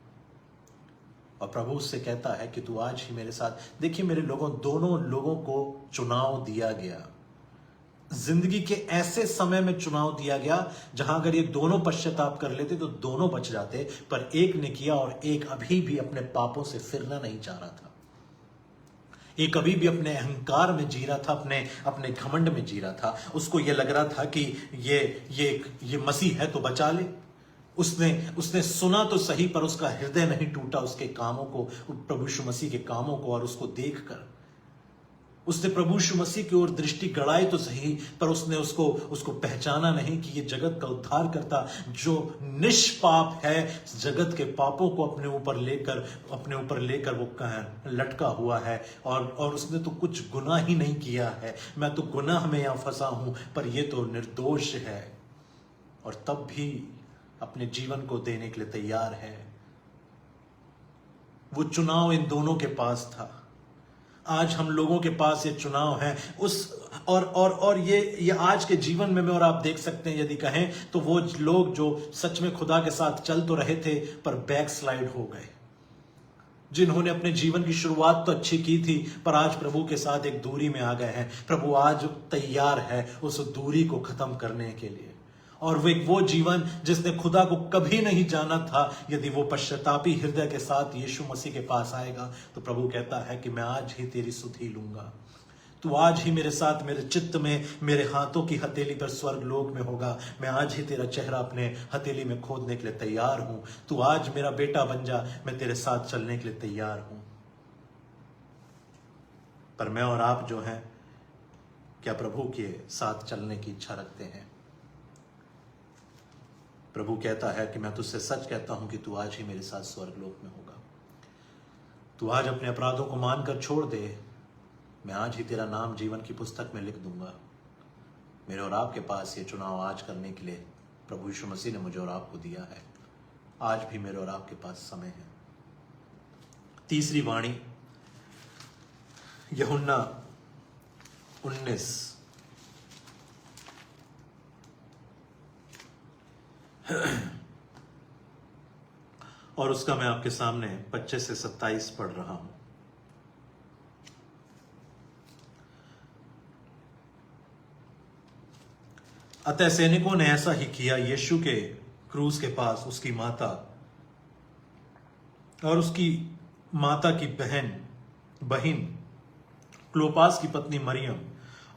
और प्रभु उससे कहता है कि तू आज ही मेरे साथ। देखिए मेरे लोगों, दोनों लोगों को चुनाव दिया गया। जिंदगी के ऐसे समय में चुनाव दिया गया जहां अगर ये दोनों पश्चाताप कर लेते तो दोनों बच जाते, पर एक ने किया और एक अभी भी अपने पापों से फिरना नहीं चाह रहा था। एक अभी भी अपने अहंकार में जी रहा था, अपने घमंड में जी रहा था। उसको यह लग रहा था कि ये मसीह है तो बचा ले। उसने सुना तो सही, पर उसका हृदय नहीं टूटा उसके कामों को, प्रभु यीशु मसीह के कामों को, और उसको देखकर उसने प्रभु यीशु मसीह की ओर दृष्टि गड़ाई तो सही, पर उसने उसको पहचाना नहीं कि ये जगत का उद्धार करता जो निष्पाप है, जगत के पापों को अपने ऊपर लेकर वो लटका हुआ है, और उसने तो कुछ गुनाह ही नहीं किया है। मैं तो गुनाह में यहां फंसा हूं, पर ये तो निर्दोष है, और तब भी अपने जीवन को देने के लिए तैयार है। वो चुनाव इन दोनों के पास था। आज हम लोगों के पास ये चुनाव है। और ये आज के जीवन में मैं और आप देख सकते हैं, यदि कहें तो वो लोग जो सच में खुदा के साथ चल तो रहे थे पर बैकस्लाइड हो गए, जिन्होंने अपने जीवन की शुरुआत तो अच्छी की थी पर आज प्रभु के साथ एक दूरी में आ गए हैं। प्रभु आज तैयार है उस दूरी को खत्म करने के लिए, और वो जीवन जिसने खुदा को कभी नहीं जाना था, यदि वो पश्चातापी हृदय के साथ यीशु मसीह के पास आएगा तो प्रभु कहता है कि मैं आज ही तेरी सुधि लूंगा। तू आज ही मेरे साथ, मेरे चित्त में, मेरे हाथों की हथेली पर स्वर्ग लोक में होगा। मैं आज ही तेरा चेहरा अपने हथेली में खोदने के लिए तैयार हूं। तू आज मेरा बेटा बन जा, मैं तेरे साथ चलने के लिए तैयार हूं। पर मैं और आप जो हैं, क्या प्रभु के साथ चलने की इच्छा रखते हैं? प्रभु कहता है कि मैं तुझसे सच कहता हूं कि तू आज ही मेरे साथ स्वर्ग लोक में होगा। तू आज अपने अपराधों को मानकर छोड़ दे, मैं आज ही तेरा नाम जीवन की पुस्तक में लिख दूंगा। मेरे और आपके पास ये चुनाव आज करने के लिए प्रभु यीशु मसीह ने मुझे और आपको दिया है। आज भी मेरे और आपके पास समय है। तीसरी वाणी यूहन्ना 19 और उसका मैं आपके सामने 25 से 27 पढ़ रहा हूं। अतः सैनिकों ने ऐसा ही किया। यीशु के क्रूस के पास उसकी माता और उसकी माता की बहन क्लोपास की पत्नी मरियम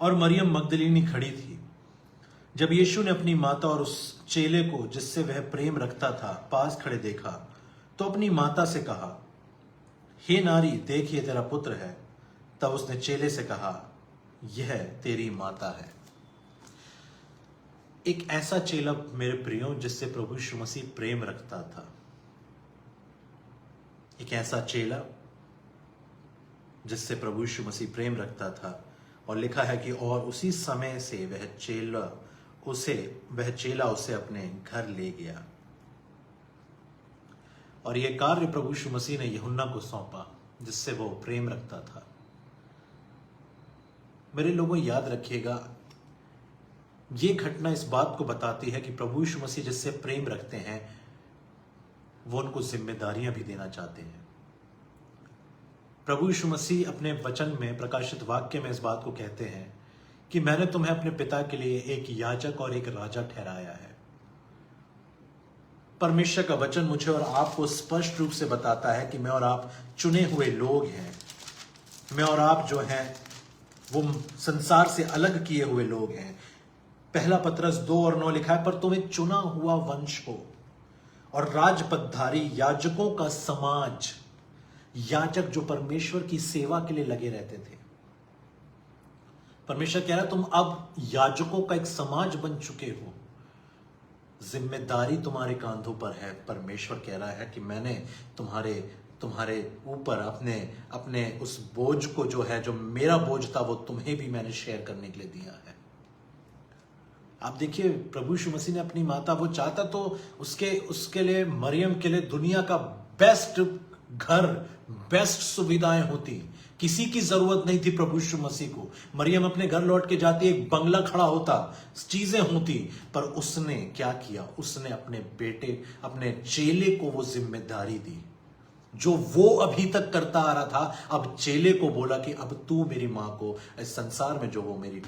और मरियम मगदलीनी खड़ी थी। जब यीशु ने अपनी माता और उस चेले को जिससे वह प्रेम रखता था पास खड़े देखा तो अपनी माता से कहा, हे नारी, देखिए तेरा पुत्र है। तब उसने चेले से कहा, यह तेरी माता है। एक ऐसा चेला मेरे प्रियो जिससे प्रभु यीशु मसीह प्रेम रखता था। एक ऐसा चेला जिससे प्रभु यीशु मसीह प्रेम रखता था। और लिखा है कि और उसी समय से वह चेला उसे अपने घर ले गया। और यह कार्य प्रभु यीशु मसीह ने यूहन्ना को सौंपा जिससे वो प्रेम रखता था। मेरे लोगों, याद रखिएगा, ये घटना इस बात को बताती है कि प्रभु यीशु मसीह जिससे प्रेम रखते हैं वो उनको जिम्मेदारियां भी देना चाहते हैं। प्रभु यीशु मसीह अपने वचन में, प्रकाशित वाक्य में इस बात को कहते हैं कि मैंने तुम्हें अपने पिता के लिए एक याजक और एक राजा ठहराया है। परमेश्वर का वचन मुझे और आपको स्पष्ट रूप से बताता है कि मैं और आप चुने हुए लोग हैं। मैं और आप जो हैं वो संसार से अलग किए हुए लोग हैं। पहला पत्रस 2:9 लिखा है, पर तुम एक चुना हुआ वंश हो और राजपदधारी, याजकों का समाज। याजक जो परमेश्वर की सेवा के लिए लगे रहते थे। परमेश्वर कह रहा है तुम अब याजकों का एक समाज बन चुके हो। जिम्मेदारी तुम्हारे कांधों पर है। परमेश्वर कह रहा है कि मैंने तुम्हारे ऊपर अपने उस बोझ को जो मेरा बोझ था वो तुम्हें भी मैंने शेयर करने के लिए दिया है। आप देखिए प्रभु यीशु मसीह ने अपनी माता, वो चाहता तो उसके लिए, मरियम के लिए दुनिया का बेस्ट घर, बेस्ट सुविधाएं होती। किसी की जरूरत नहीं थी प्रभु यीशु मसीह को। मरियम अपने घर लौट के जाती, एक बंगला खड़ा होता, चीजें होती, पर उसने क्या किया? उसने अपने बेटे, अपने चेले को वो जिम्मेदारी दी जो वो अभी तक करता आ रहा था। अब चेले को बोला कि अब तू मेरी मां को, इस संसार में जो वो मेरी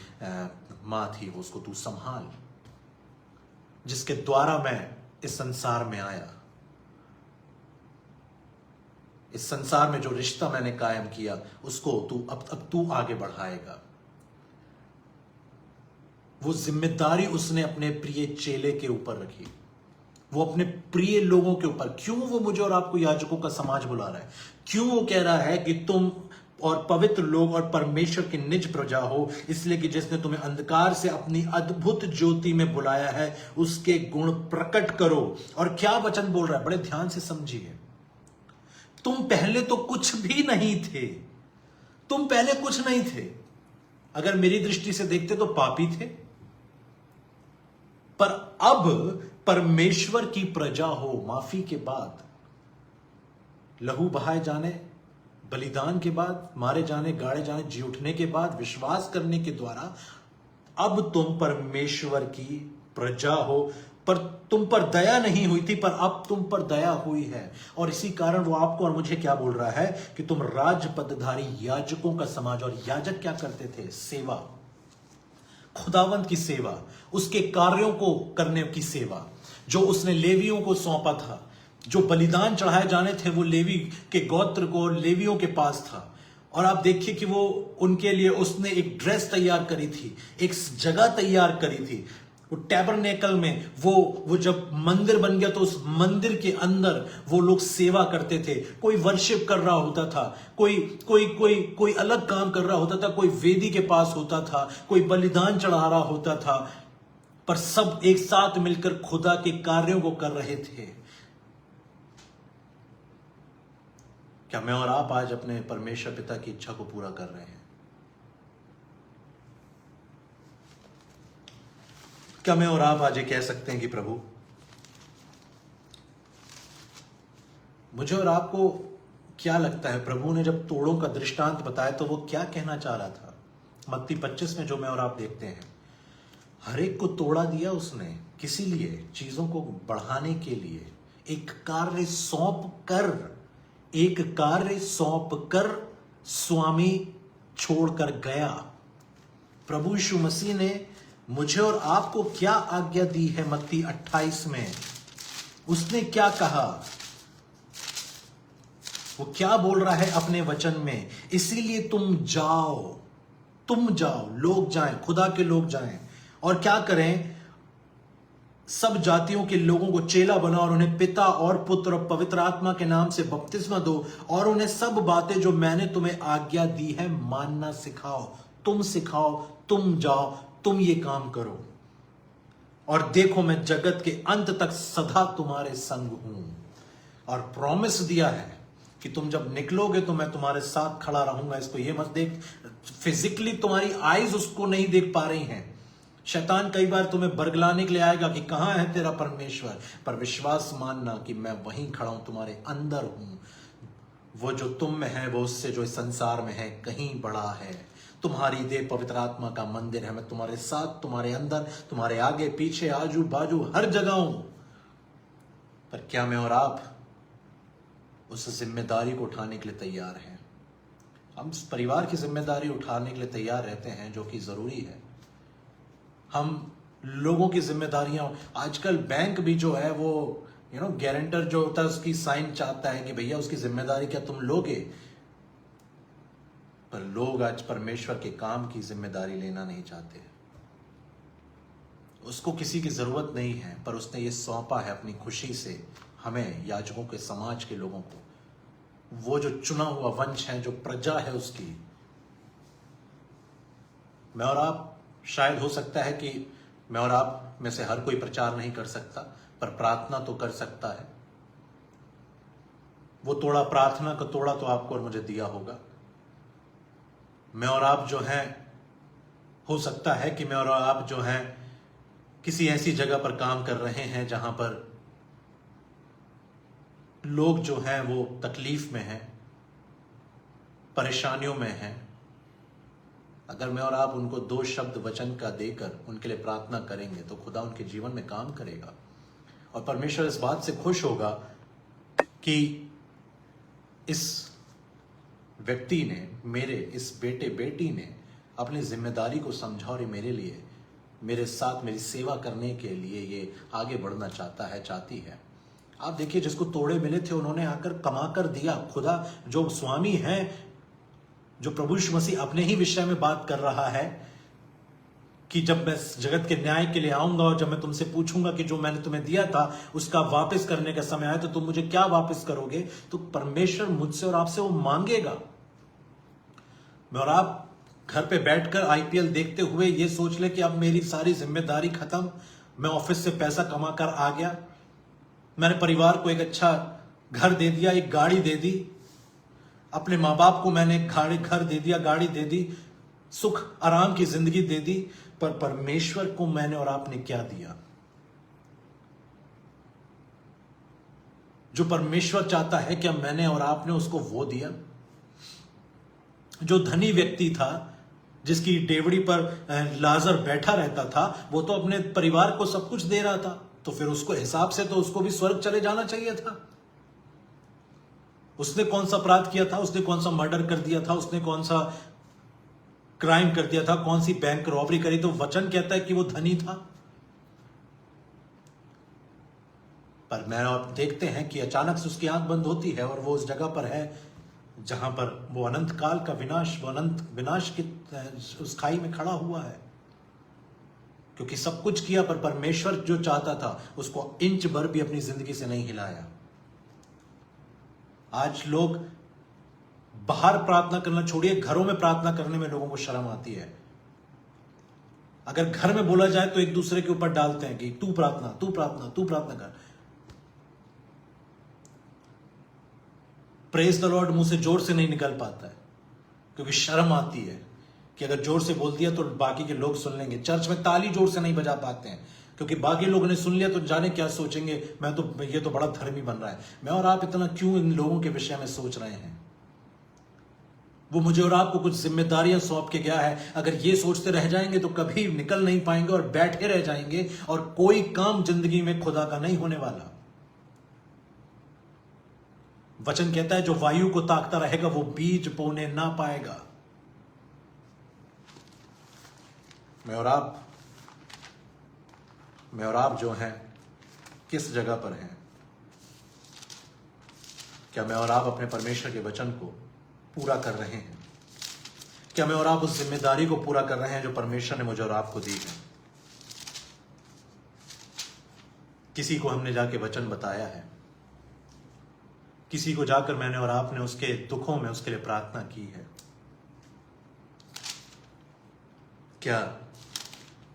मां थी उसको तू संभाल, जिसके द्वारा मैं इस संसार में आया। इस संसार में जो रिश्ता मैंने कायम किया उसको तू अब तू आगे बढ़ाएगा। वो जिम्मेदारी उसने अपने प्रिय चेले के ऊपर रखी, वो अपने प्रिय लोगों के ऊपर। क्यों वो मुझे और आपको याजकों का समाज बुला रहा है? क्यों वो कह रहा है कि तुम और पवित्र लोग और परमेश्वर की निज प्रजा हो? इसलिए कि जिसने तुम्हें अंधकार से अपनी अद्भुत ज्योति में बुलाया है उसके गुण प्रकट करो। और क्या वचन बोल रहा है, बड़े ध्यान से समझिए। तुम पहले तो कुछ भी नहीं थे। तुम पहले कुछ नहीं थे। अगर मेरी दृष्टि से देखते तो पापी थे, पर अब परमेश्वर की प्रजा हो। माफी के बाद, लहू बहाए जाने, बलिदान के बाद, मारे जाने, गाड़े जाने, जी उठने के बाद, विश्वास करने के द्वारा अब तुम परमेश्वर की प्रजा हो। पर तुम पर दया नहीं हुई थी, पर अब तुम पर दया हुई है। और इसी कारण वो आपको और मुझे क्या बोल रहा है कि तुम राजपदधारी, याजकों का समाज। और याजक क्या करते थे? सेवा, खुदावंत की सेवा, उसके कार्यों को करने की सेवा, जो उसने लेवियों को सौंपा था। जो बलिदान चढ़ाए जाने थे वो लेवी के गोत्र को, लेवियों के पास था। और आप देखिए कि वो उनके लिए उसने एक ड्रेस तैयार करी थी, एक जगह तैयार करी थी। वो टैबरनेकल में वो जब मंदिर बन गया तो उस मंदिर के अंदर वो लोग सेवा करते थे। कोई वर्शिप कर रहा होता था, कोई अलग काम कर रहा होता था, कोई वेदी के पास होता था, कोई बलिदान चढ़ा रहा होता था, पर सब एक साथ मिलकर खुदा के कार्यों को कर रहे थे। क्या मैं और आप आज अपने परमेश्वर पिता की इच्छा को पूरा कर रहे हैं? क्या मैं और आप आज ये कह सकते हैं कि प्रभु, मुझे और आपको क्या लगता है प्रभु ने जब तोड़ों का दृष्टांत बताया तो वो क्या कहना चाह रहा था? मत्ती 25 में जो मैं और आप देखते हैं, हर एक को तोड़ा दिया उसने, किसी लिए? चीजों को बढ़ाने के लिए। एक कार्य सौंप कर स्वामी छोड़कर गया। प्रभु यीशु मसीह ने मुझे और आपको क्या आज्ञा दी है? मत्ती 28 में उसने क्या कहा? वो क्या बोल रहा है अपने वचन में? इसीलिए तुम जाओ, लोग जाएं, खुदा के लोग जाएं और क्या करें? सब जातियों के लोगों को चेला बनाओ और उन्हें पिता और पुत्र और पवित्र आत्मा के नाम से बपतिस्मा दो और उन्हें सब बातें जो मैंने तुम्हें आज्ञा दी है मानना सिखाओ। तुम जाओ, तुम ये काम करो और देखो मैं जगत के अंत तक सदा तुम्हारे संग हूं। और प्रॉमिस दिया है कि तुम जब निकलोगे तो मैं तुम्हारे साथ खड़ा रहूंगा। इसको ये मत देख, फिजिकली तुम्हारी आईज उसको नहीं देख पा रही हैं। शैतान कई बार तुम्हें बरगलाने के लिए आएगा कि कहां है तेरा परमेश्वर, पर विश्वास मानना कि मैं वहीं खड़ा हूं, तुम्हारे अंदर हूं। वो जो तुम में है वो उससे जो इस संसार में है कहीं बड़ा है। तुम्हारी देह पवित्र आत्मा का मंदिर है। मैं तुम्हारे साथ, तुम्हारे अंदर, तुम्हारे आगे पीछे, आजू बाजू, हर जगह हूं। पर क्या मैं और आप उस जिम्मेदारी को उठाने के लिए तैयार हैं? हम परिवार की जिम्मेदारी उठाने के लिए तैयार रहते हैं, जो कि जरूरी है। हम लोगों की जिम्मेदारियां, आजकल बैंक भी जो है वो गारंटर जो होता है उसकी साइन चाहता है कि भैया उसकी जिम्मेदारी क्या तुम लोगे। पर लोग आज परमेश्वर के काम की जिम्मेदारी लेना नहीं चाहते। उसको किसी की जरूरत नहीं है, पर उसने ये सौंपा है अपनी खुशी से हमें, याजकों के समाज के लोगों को, वो जो चुना हुआ वंश है, जो प्रजा है उसकी। मैं और आप, शायद हो सकता है कि मैं और आप में से हर कोई प्रचार नहीं कर सकता, पर प्रार्थना तो कर सकता है। वो तोड़ा, प्रार्थना का तोड़ा तो आपको और मुझे दिया होगा। मैं और आप जो हैं, हो सकता है कि मैं और आप जो हैं किसी ऐसी जगह पर काम कर रहे हैं जहां पर लोग जो हैं वो तकलीफ में हैं, परेशानियों में हैं। अगर मैं और आप उनको 2 शब्द वचन का देकर उनके लिए प्रार्थना करेंगे तो खुदा उनके जीवन में काम करेगा। और परमेश्वर इस बात से खुश होगा कि इस व्यक्ति ने, मेरे इस बेटे बेटी ने अपनी जिम्मेदारी को समझा और मेरे लिए, मेरे साथ मेरी सेवा करने के लिए ये आगे बढ़ना चाहता है, चाहती है। आप देखिए, जिसको तोड़े मिले थे उन्होंने आकर कमा कर दिया। खुदा जो स्वामी है, जो प्रभु यीशु मसीह अपने ही विषय में बात कर रहा है कि जब मैं जगत के न्याय के लिए आऊंगा और जब मैं तुमसे पूछूंगा कि जो मैंने तुम्हें दिया था उसका वापस करने का समय आया तो तुम मुझे क्या वापस करोगे, तो परमेश्वर मुझसे और आपसे वो मांगेगा। मैं और आप घर पे बैठकर आईपीएल देखते हुए ये सोच ले कि अब मेरी सारी जिम्मेदारी खत्म, मैं ऑफिस से पैसा कमा कर आ गया, मैंने परिवार को एक अच्छा घर दे दिया, एक गाड़ी दे दी, अपने माँ बाप को मैंने घर दे दिया, गाड़ी दे दी, सुख आराम की जिंदगी दे दी। पर परमेश्वर को मैंने और आपने क्या दिया? जो परमेश्वर चाहता है क्या मैंने और आपने उसको वो दिया? जो धनी व्यक्ति था, जिसकी डेवड़ी पर लाजर बैठा रहता था, वो तो अपने परिवार को सब कुछ दे रहा था, तो फिर उसको हिसाब से तो उसको भी स्वर्ग चले जाना चाहिए था। उसने कौन सा अपराध किया था? उसने कौन सा मर्डर कर दिया था? उसने कौन सा क्राइम कर दिया था? कौन सी बैंक रॉबरी करी? तो वचन कहता है कि वो धनी था। पर मैं आप देखते हैं कि अचानक से उसकी आंख बंद होती है और वो उस जगह पर है जहां पर वो अनंत काल का विनाश, वो अनंत विनाश की उस खाई में खड़ा हुआ है, क्योंकि सब कुछ किया पर परमेश्वर जो चाहता था उसको इंच भर भी अपनी जिंदगी से नहीं हिलाया। आज लोग बाहर प्रार्थना करना छोड़िए, घरों में प्रार्थना करने में लोगों को शर्म आती है। अगर घर में बोला जाए तो एक दूसरे के ऊपर डालते हैं कि तू प्रार्थना, तू प्रार्थना, तू प्रार्थना कर। प्रेज द लॉर्ड मुंह से जोर से नहीं निकल पाता है, क्योंकि शर्म आती है कि अगर जोर से बोल दिया तो बाकी के लोग सुन लेंगे। चर्च में ताली जोर से नहीं बजा पाते हैं, क्योंकि बाकी लोगों ने सुन लिया तो जाने क्या सोचेंगे, ये तो बड़ा धर्मी बन रहा है। मैं और आप इतना क्यों इन लोगों के विषय में सोच रहे हैं? वो मुझे और आपको कुछ जिम्मेदारियां सौंप के गया है। अगर ये सोचते रह जाएंगे तो कभी निकल नहीं पाएंगे और बैठे रह जाएंगे और कोई काम जिंदगी में खुदा का नहीं होने वाला। वचन कहता है जो वायु को ताकता रहेगा वो बीज बोने ना पाएगा। मैं और आप जो हैं किस जगह पर हैं? क्या मैं और आप अपने परमेश्वर के वचन को पूरा कर रहे हैं? क्या मैं और आप उस जिम्मेदारी को पूरा कर रहे हैं जो परमेश्वर ने मुझे और आपको दी है? किसी को हमने जाके वचन बताया है, किसी को जाकर मैंने और आपने उसके दुखों में उसके लिए प्रार्थना की है। क्या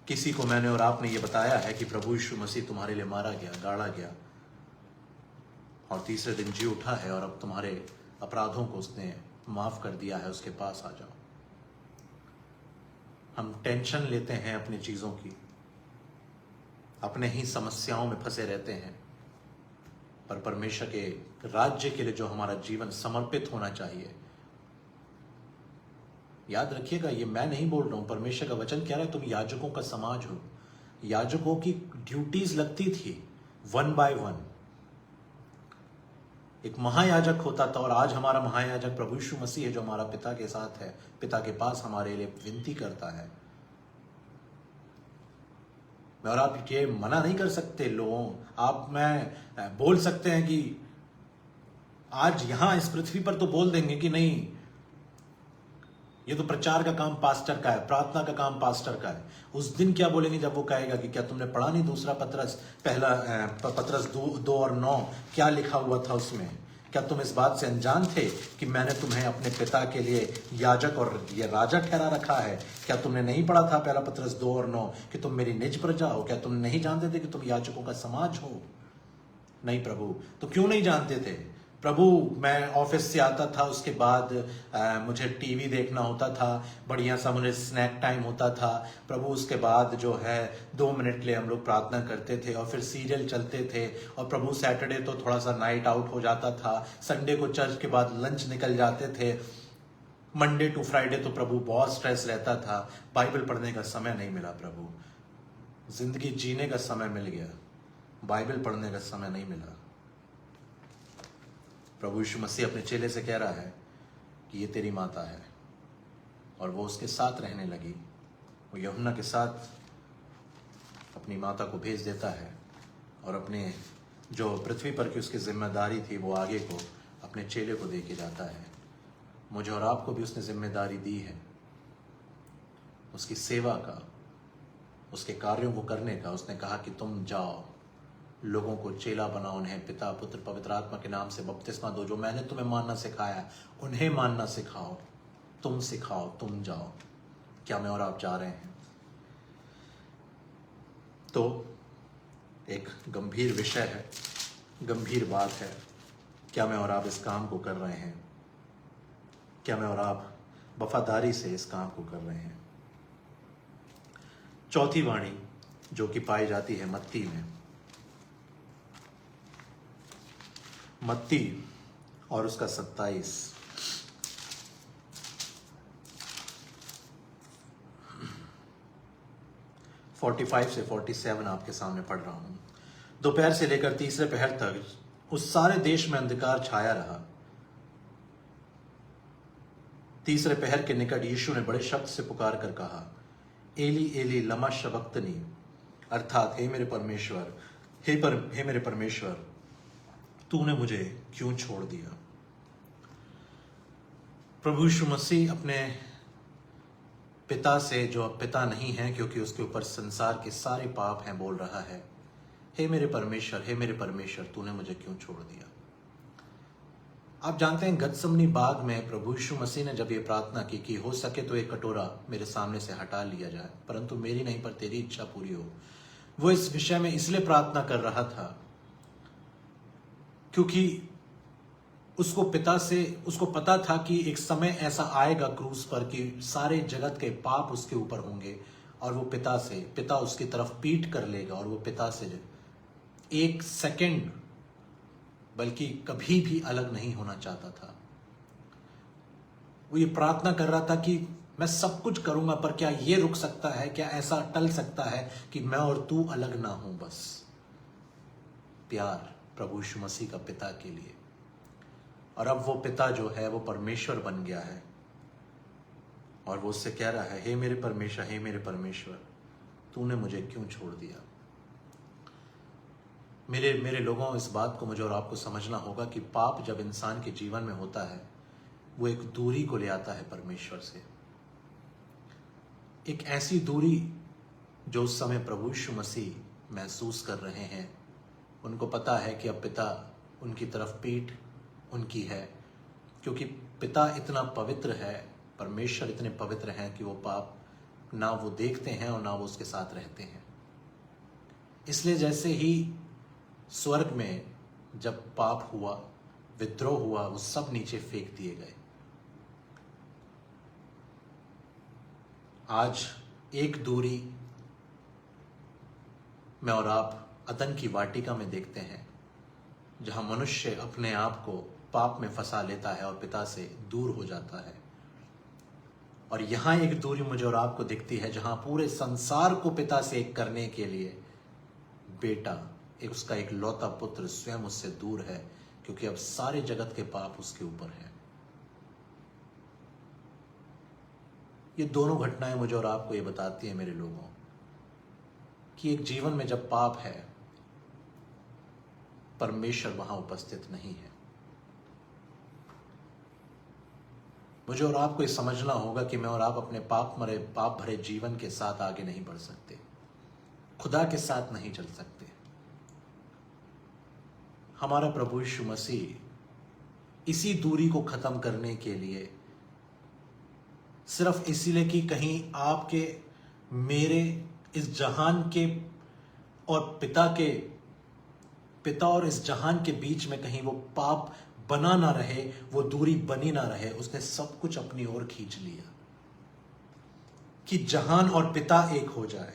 किसी को मैंने और आपने ये बताया है कि प्रभु यीशु मसीह तुम्हारे लिए मारा गया, गाड़ा गया और तीसरे दिन जी उठा है और अब तुम्हारे अपराधों को उसने माफ कर दिया है, उसके पास आ जाओ। हम टेंशन लेते हैं अपनी चीजों की, अपने ही समस्याओं में फंसे रहते हैं, पर परमेश्वर के राज्य के लिए जो हमारा जीवन समर्पित होना चाहिए याद रखिएगा, ये मैं नहीं बोल रहा हूं, परमेश्वर का वचन कह रहा है तुम याजकों का समाज हो। याजकों की ड्यूटीज लगती थी 1 by 1। एक महायाजक होता था, और आज हमारा महायाजक प्रभु यीशु मसीह है जो हमारा पिता के साथ है, पिता के पास हमारे लिए विनती करता है। और आप ये मना नहीं कर सकते लोगों, आप मैं बोल सकते हैं कि आज यहां इस पृथ्वी पर तो बोल देंगे कि नहीं, ये तो प्रचार का काम पास्टर का है, प्रार्थना का काम पास्टर का है। उस दिन क्या बोलेंगे जब वो कहेगा कि क्या तुमने पढ़ा नहीं दूसरा पत्रस, पहला पत्रस 2 और 9 क्या लिखा हुआ था उसमें? क्या तुम इस बात से अनजान थे कि मैंने तुम्हें अपने पिता के लिए याजक और ये राजा ठहरा रखा है? क्या तुमने नहीं पढ़ा था पहला पत्रस 2 और 9 कि तुम मेरी निज प्रजा हो? क्या तुम नहीं जानते थे कि तुम याजकों का समाज हो? नहीं प्रभु। तो क्यों नहीं जानते थे प्रभु? मैं ऑफिस से आता था, उसके बाद मुझे टीवी देखना होता था, बढ़िया सा मुझे स्नैक टाइम होता था प्रभु। उसके बाद जो है 2 मिनट के लिए हम लोग प्रार्थना करते थे और फिर सीरियल चलते थे। और प्रभु सैटरडे तो थोड़ा सा नाइट आउट हो जाता था, संडे को चर्च के बाद लंच निकल जाते थे, मंडे टू फ्राइडे तो प्रभु बहुत स्ट्रेस रहता था, बाइबल पढ़ने का समय नहीं मिला प्रभु। जिंदगी जीने का समय मिल गया, बाइबल पढ़ने का समय नहीं मिला। प्रभु यीशु मसीह अपने चेले से कह रहा है कि ये तेरी माता है, और वो उसके साथ रहने लगी। वो यूहन्ना के साथ अपनी माता को भेज देता है, और अपने जो पृथ्वी पर की उसकी जिम्मेदारी थी वो आगे को अपने चेले को दे के जाता है। मुझे और आपको भी उसने जिम्मेदारी दी है, उसकी सेवा का, उसके कार्यों को करने का। उसने कहा कि तुम जाओ, लोगों को चेला बनाओ, उन्हें पिता पुत्र पवित्र आत्मा के नाम से बपतिस्मा दो, जो मैंने तुम्हें मानना सिखाया उन्हें मानना सिखाओ, तुम सिखाओ, तुम जाओ। क्या मैं और आप जा रहे हैं? तो एक गंभीर विषय है, गंभीर बात है। क्या मैं और आप इस काम को कर रहे हैं? क्या मैं और आप वफादारी से इस काम को कर रहे हैं? चौथी वाणी जो कि पाई जाती है मत्ती में, मत्ती और उसका 27 45 से 47 आपके सामने पढ़ रहा हूं। दोपहर से लेकर तीसरे पहर तक उस सारे देश में अंधकार छाया रहा। तीसरे पहर के निकट यीशु ने बड़े शब्द से पुकार कर कहा, एली एली लमा शबक्तनी, अर्थात हे मेरे परमेश्वर, हे मेरे परमेश्वर, तूने मुझे क्यों छोड़ दिया? प्रभु यीशु मसीह अपने पिता से, जो अब पिता नहीं है क्योंकि उसके ऊपर संसार के सारे पाप हैं, बोल रहा है, हे मेरे परमेश्वर, हे मेरे परमेश्वर, तूने मुझे क्यों छोड़ दिया? आप जानते हैं गतसमनी बाग में प्रभु यीशु मसीह ने जब ये प्रार्थना की कि हो सके तो एक कटोरा मेरे सामने से हटा लिया जाए, परंतु मेरी नहीं पर तेरी इच्छा पूरी हो। वो इस विषय में इसलिए प्रार्थना कर रहा था क्योंकि उसको पता था कि एक समय ऐसा आएगा क्रूस पर कि सारे जगत के पाप उसके ऊपर होंगे, और वो पिता उसकी तरफ पीठ कर लेगा, और वो पिता से 1 सेकंड बल्कि कभी भी अलग नहीं होना चाहता था। वो ये प्रार्थना कर रहा था कि मैं सब कुछ करूंगा, पर क्या ये रुक सकता है? क्या ऐसा टल सकता है कि मैं और तू अलग ना हो? बस प्यार प्रभु यीशु मसीह का पिता के लिए। और अब वो पिता जो है वो परमेश्वर बन गया है, और वो उससे कह रहा है, हे मेरे परमेश्वर, हे मेरे परमेश्वर, तूने मुझे क्यों छोड़ दिया? मेरे लोगों, इस बात को मुझे और आपको समझना होगा कि पाप जब इंसान के जीवन में होता है, वो एक दूरी को ले आता है परमेश्वर से। एक ऐसी दूरी जो उस समय प्रभु यीशु मसीह महसूस कर रहे हैं। उनको पता है कि अब पिता उनकी तरफ पीठ उनकी है, क्योंकि पिता इतना पवित्र है, परमेश्वर इतने पवित्र हैं कि वो पाप ना वो देखते हैं और ना वो उसके साथ रहते हैं। इसलिए जैसे ही स्वर्ग में जब पाप हुआ, विद्रोह हुआ, वो सब नीचे फेंक दिए गए। आज एक दूरी मैं और आप अदन की वाटिका में देखते हैं, जहां मनुष्य अपने आप को पाप में फंसा लेता है और पिता से दूर हो जाता है। और यहां एक दूरी मुझे और आपको दिखती है जहां पूरे संसार को पिता से एक करने के लिए बेटा, एक उसका एक लौता पुत्र स्वयं उससे दूर है, क्योंकि अब सारे जगत के पाप उसके ऊपर है। ये दोनों घटनाएं मुझे और आपको ये बताती है मेरे लोगों कि एक जीवन में जब पाप है, परमेश्वर वहां उपस्थित नहीं है। मुझे और आपको ये समझना होगा कि मैं और आप अपने पाप भरे जीवन के साथ आगे नहीं बढ़ सकते, खुदा के साथ नहीं चल सकते। हमारा प्रभु यीशु मसीह इसी दूरी को खत्म करने के लिए, सिर्फ इसीलिए कि कहीं आपके मेरे इस जहान के और पिता और इस जहान के बीच में कहीं वो पाप बना ना रहे, वो दूरी बनी ना रहे, उसने सब कुछ अपनी ओर खींच लिया कि जहान और पिता एक हो जाए।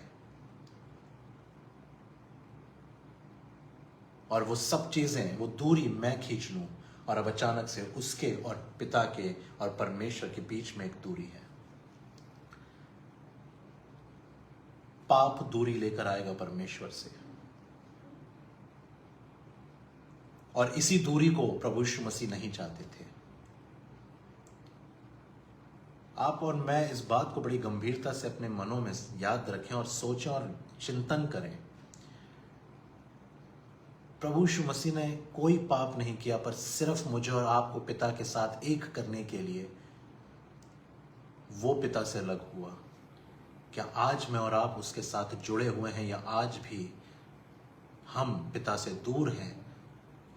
और वो सब चीजें, वो दूरी मैं खींच लूं, और अब अचानक से उसके और पिता के और परमेश्वर के बीच में एक दूरी है। पाप दूरी लेकर आएगा परमेश्वर से, और इसी दूरी को प्रभु यीशु मसीह नहीं चाहते थे। आप और मैं इस बात को बड़ी गंभीरता से अपने मनों में याद रखें और सोचें और चिंतन करें। प्रभु यीशु मसीह ने कोई पाप नहीं किया, पर सिर्फ मुझे और आपको पिता के साथ एक करने के लिए वो पिता से अलग हुआ। क्या आज मैं और आप उसके साथ जुड़े हुए हैं, या आज भी हम पिता से दूर हैं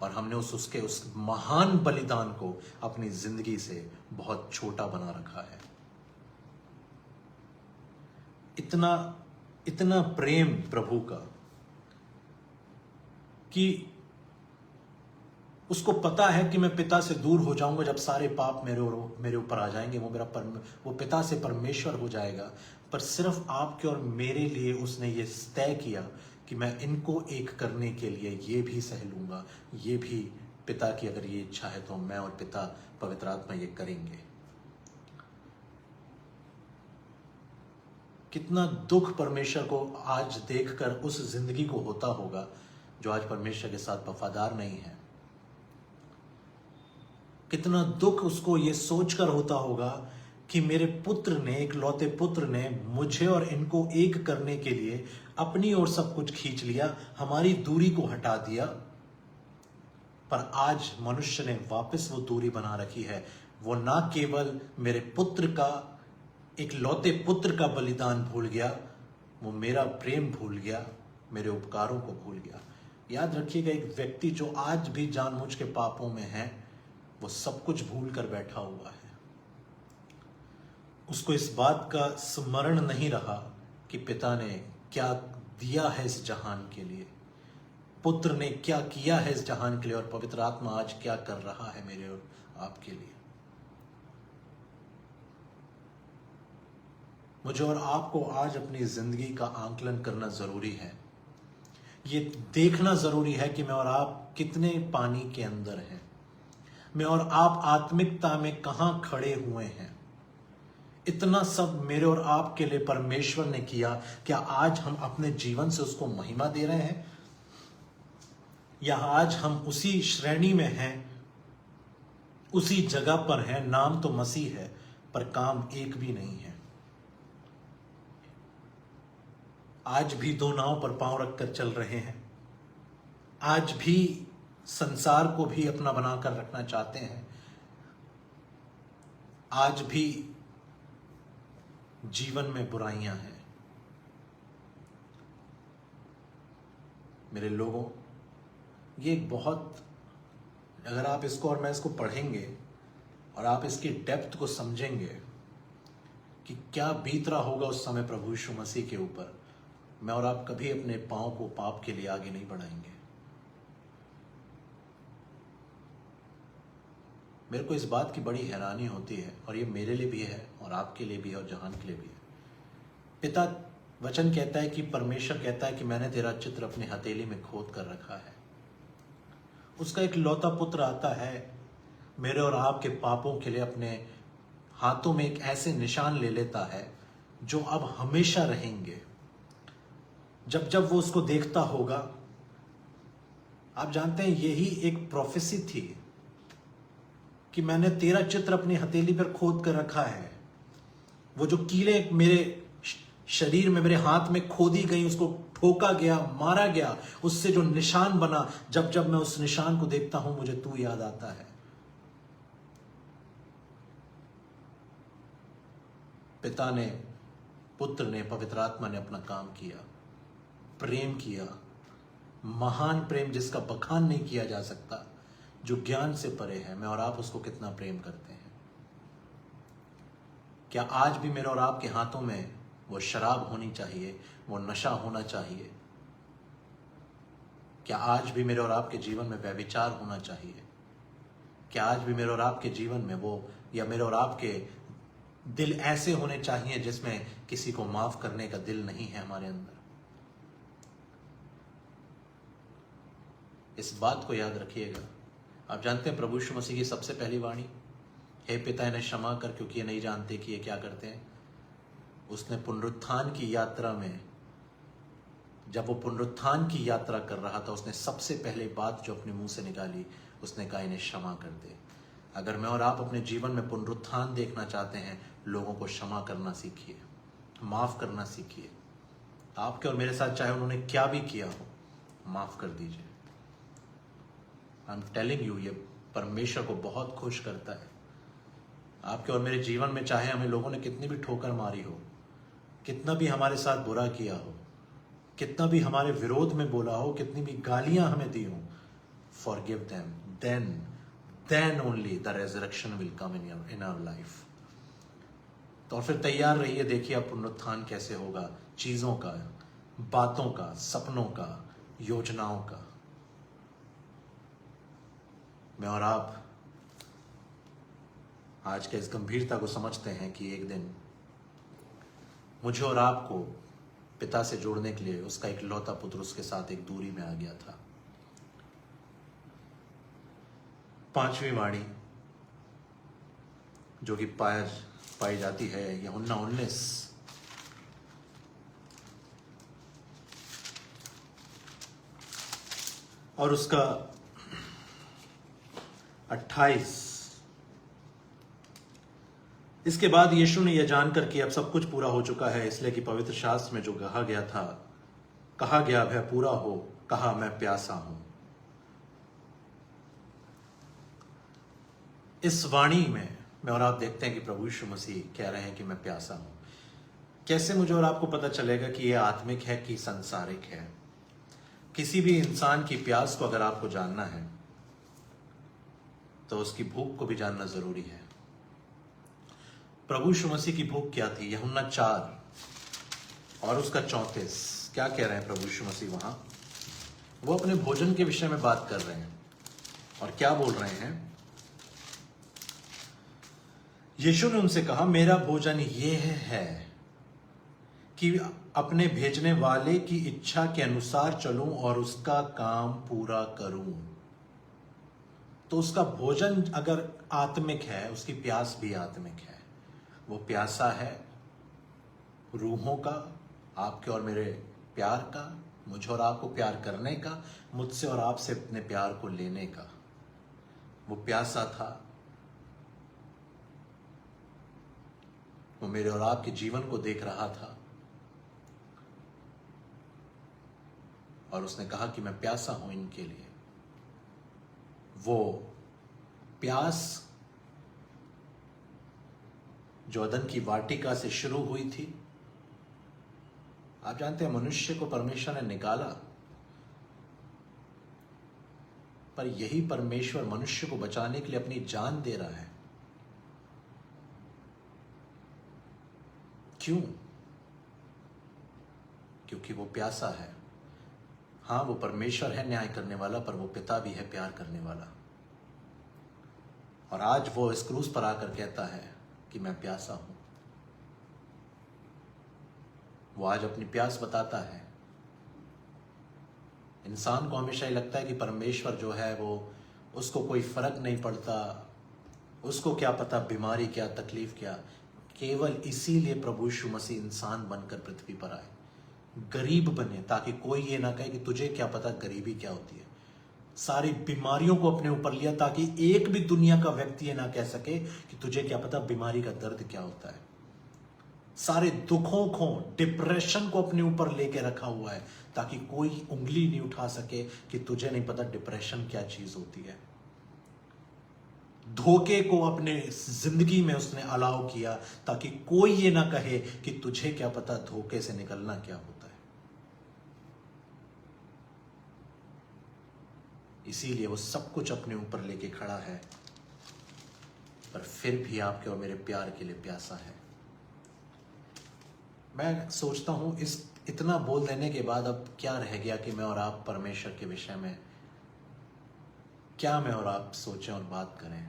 और हमने उसके उस महान बलिदान को अपनी जिंदगी से बहुत छोटा बना रखा है? इतना प्रेम प्रभु का कि उसको पता है कि मैं पिता से दूर हो जाऊंगा जब सारे पाप मेरे ऊपर आ जाएंगे, वो पिता से परमेश्वर हो जाएगा। पर सिर्फ आपके और मेरे लिए उसने ये तय किया कि मैं इनको एक करने के लिए ये भी सह लूंगा, ये भी पिता की अगर ये इच्छा है तो मैं और पिता पवित्र आत्मा ये करेंगे। कितना दुख परमेश्वर को आज देखकर उस जिंदगी को होता होगा जो आज परमेश्वर के साथ वफादार नहीं है। कितना दुख उसको ये सोचकर होता होगा कि मेरे पुत्र ने, एक लौते पुत्र ने मुझे और इनको एक करने के लिए अपनी ओर सब कुछ खींच लिया, हमारी दूरी को हटा दिया। पर आज मनुष्य ने वापस वो दूरी बना रखी है। वो ना केवल मेरे पुत्र का, एक लौते पुत्र का बलिदान भूल गया, वो मेरा प्रेम भूल गया, मेरे उपकारों को भूल गया। याद रखिएगा, एक व्यक्ति जो आज भी जानबूझ के पापों में है, वो सब कुछ भूल कर बैठा हुआ है। उसको इस बात का स्मरण नहीं रहा कि पिता ने क्या दिया है इस जहान के लिए, पुत्र ने क्या किया है इस जहान के लिए, और पवित्र आत्मा आज क्या कर रहा है मेरे और आपके लिए। मुझे और आपको आज अपनी जिंदगी का आंकलन करना जरूरी है। ये देखना जरूरी है कि मैं और आप कितने पानी के अंदर हैं, मैं और आप आत्मिकता में कहां खड़े हुए हैं। इतना सब मेरे और आपके लिए परमेश्वर ने किया, क्या आज हम अपने जीवन से उसको महिमा दे रहे हैं, या आज हम उसी श्रेणी में हैं, उसी जगह पर हैं? नाम तो मसीह है पर काम एक भी नहीं है। आज भी दो नाव पर पांव रखकर चल रहे हैं, आज भी संसार को भी अपना बनाकर रखना चाहते हैं, आज भी जीवन में बुराइयां हैं। मेरे लोगों, ये बहुत, अगर आप इसको और मैं इसको पढ़ेंगे और आप इसकी डेप्थ को समझेंगे कि क्या बीत रहा होगा उस समय प्रभु यीशु मसीह के ऊपर, मैं और आप कभी अपने पांव को पाप के लिए आगे नहीं बढ़ाएंगे। मेरे को इस बात की बड़ी हैरानी होती है, और ये मेरे लिए भी है और आपके लिए भी है और जहान के लिए भी है। पिता वचन कहता है कि परमेश्वर कहता है कि मैंने तेरा चित्र अपनी हथेली में खोद कर रखा है। उसका एक लौता पुत्र आता है मेरे और आपके पापों के लिए अपने हाथों में एक ऐसे निशान ले लेता है जो अब हमेशा रहेंगे। जब जब वो उसको देखता होगा, आप जानते हैं यही एक प्रोफेसी थी कि मैंने तेरा चित्र अपनी हथेली पर खोद कर रखा है। वो जो कीले मेरे शरीर में, मेरे हाथ में खोदी गई, उसको ठोका गया, मारा गया, उससे जो निशान बना, जब जब मैं उस निशान को देखता हूं मुझे तू याद आता है। पिता ने, पुत्र ने, पवित्र आत्मा ने अपना काम किया, प्रेम किया, महान प्रेम जिसका बखान नहीं किया जा सकता, जो ज्ञान से परे है। मैं और आप उसको कितना प्रेम करते हैं। क्या आज भी मेरे और आपके हाथों में वो शराब होनी चाहिए, वो नशा होना चाहिए? क्या आज भी मेरे और आपके जीवन में व्यभिचार होना चाहिए? क्या आज भी मेरे और आपके जीवन में वो, या मेरे और आपके दिल ऐसे होने चाहिए जिसमें किसी को माफ करने का दिल नहीं है हमारे अंदर? इस बात को याद रखिएगा। आप जानते हैं प्रभु यीशु मसीह की सबसे पहली वाणी, हे पिता इन्हें क्षमा कर क्योंकि ये नहीं जानते कि ये क्या करते हैं। उसने पुनरुत्थान की यात्रा में, जब वो पुनरुत्थान की यात्रा कर रहा था, उसने सबसे पहले बात जो अपने मुंह से निकाली, उसने कहा इन्हें क्षमा कर दे। अगर मैं और आप अपने जीवन में पुनरुत्थान देखना चाहते हैं, लोगों को क्षमा करना सीखिए, माफ करना सीखिए। आपके और मेरे साथ चाहे उन्होंने क्या भी किया हो, माफ कर दीजिए। आई एम टेलिंग यू, ये परमेश्वर को बहुत खुश करता है। आपके और मेरे जीवन में चाहे हमें लोगों ने कितनी भी ठोकर मारी हो, कितना भी हमारे साथ बुरा किया हो, कितना भी हमारे विरोध में बोला हो, कितनी भी गालियां हमें दी हो, forgive them, then only the resurrection will come in our life। तो फिर तैयार रहिए, देखिए अब पुनरुत्थान कैसे होगा, चीजों का, बातों का, सपनों का, योजनाओं का। मैं और आप आज के इस गंभीरता को समझते हैं कि एक दिन मुझे और आपको पिता से जोड़ने के लिए उसका एक लौता पुत्र उसके साथ एक दूरी में आ गया था। पांचवी वाणी जो कि पाई जाती है यूहन्ना 19 और उसका 28। इसके बाद यीशु ने यह जानकर कि अब सब कुछ पूरा हो चुका है, इसलिए कि पवित्र शास्त्र में जो कहा गया था, कहा गया वह पूरा हो, कहा मैं प्यासा हूं। इस वाणी में मैं और आप देखते हैं कि प्रभु यीशु मसीह कह रहे हैं कि मैं प्यासा हूं। कैसे मुझे और आपको पता चलेगा कि यह आत्मिक है कि सांसारिक है? किसी भी इंसान की प्यास को अगर आपको जानना है तो उसकी भूख को भी जानना जरूरी है। प्रभु यीशु मसीह की भूख क्या थी? यूहन्ना 4 और उसका 34। क्या कह रहे हैं प्रभु यीशु मसीह वहां? वो अपने भोजन के विषय में बात कर रहे हैं और क्या बोल रहे हैं? यीशु ने उनसे कहा, मेरा भोजन ये है कि अपने भेजने वाले की इच्छा के अनुसार चलूं और उसका काम पूरा करूं। तो उसका भोजन अगर आत्मिक है, उसकी प्यास भी आत्मिक है। वो प्यासा है रूहों का, आपके और मेरे प्यार का, मुझे और आपको प्यार करने का, मुझसे और आपसे अपने प्यार को लेने का। वो प्यासा था। वो मेरे और आपके जीवन को देख रहा था और उसने कहा कि मैं प्यासा हूं इनके लिए। वो प्यास जो अदन की वाटिका से शुरू हुई थी, आप जानते हैं मनुष्य को परमेश्वर ने निकाला, पर यही परमेश्वर मनुष्य को बचाने के लिए अपनी जान दे रहा है। क्यों? क्योंकि वो प्यासा है। हाँ, वो परमेश्वर है न्याय करने वाला, पर वो पिता भी है प्यार करने वाला। और आज वो इस क्रूस पर आकर कहता है कि मैं प्यासा हूं। वो आज अपनी प्यास बताता है। इंसान को हमेशा ही लगता है कि परमेश्वर जो है वो, उसको कोई फर्क नहीं पड़ता, उसको क्या पता बीमारी क्या, तकलीफ क्या। केवल इसीलिए प्रभु यीशु मसीह इंसान बनकर पृथ्वी पर आए, गरीब बने, ताकि कोई ये ना कहे कि तुझे क्या पता गरीबी क्या होती है। सारी बीमारियों को अपने ऊपर लिया ताकि एक भी दुनिया का व्यक्ति ये ना कह सके कि तुझे क्या पता बीमारी का दर्द क्या होता है। सारे दुखों को, डिप्रेशन को अपने ऊपर लेके रखा हुआ है ताकि कोई उंगली नहीं उठा सके कि तुझे नहीं पता डिप्रेशन क्या चीज होती है। धोखे को अपने जिंदगी में उसने अलाउ किया ताकि कोई ये ना कहे कि तुझे क्या पता धोखे से निकलना क्या होता है। इसीलिए वो सब कुछ अपने ऊपर लेके खड़ा है, पर फिर भी आपके और मेरे प्यार के लिए प्यासा है। मैं सोचता हूं इस इतना बोल देने के बाद अब क्या रह गया कि मैं और आप परमेश्वर के विषय में क्या मैं और आप सोचें और बात करें।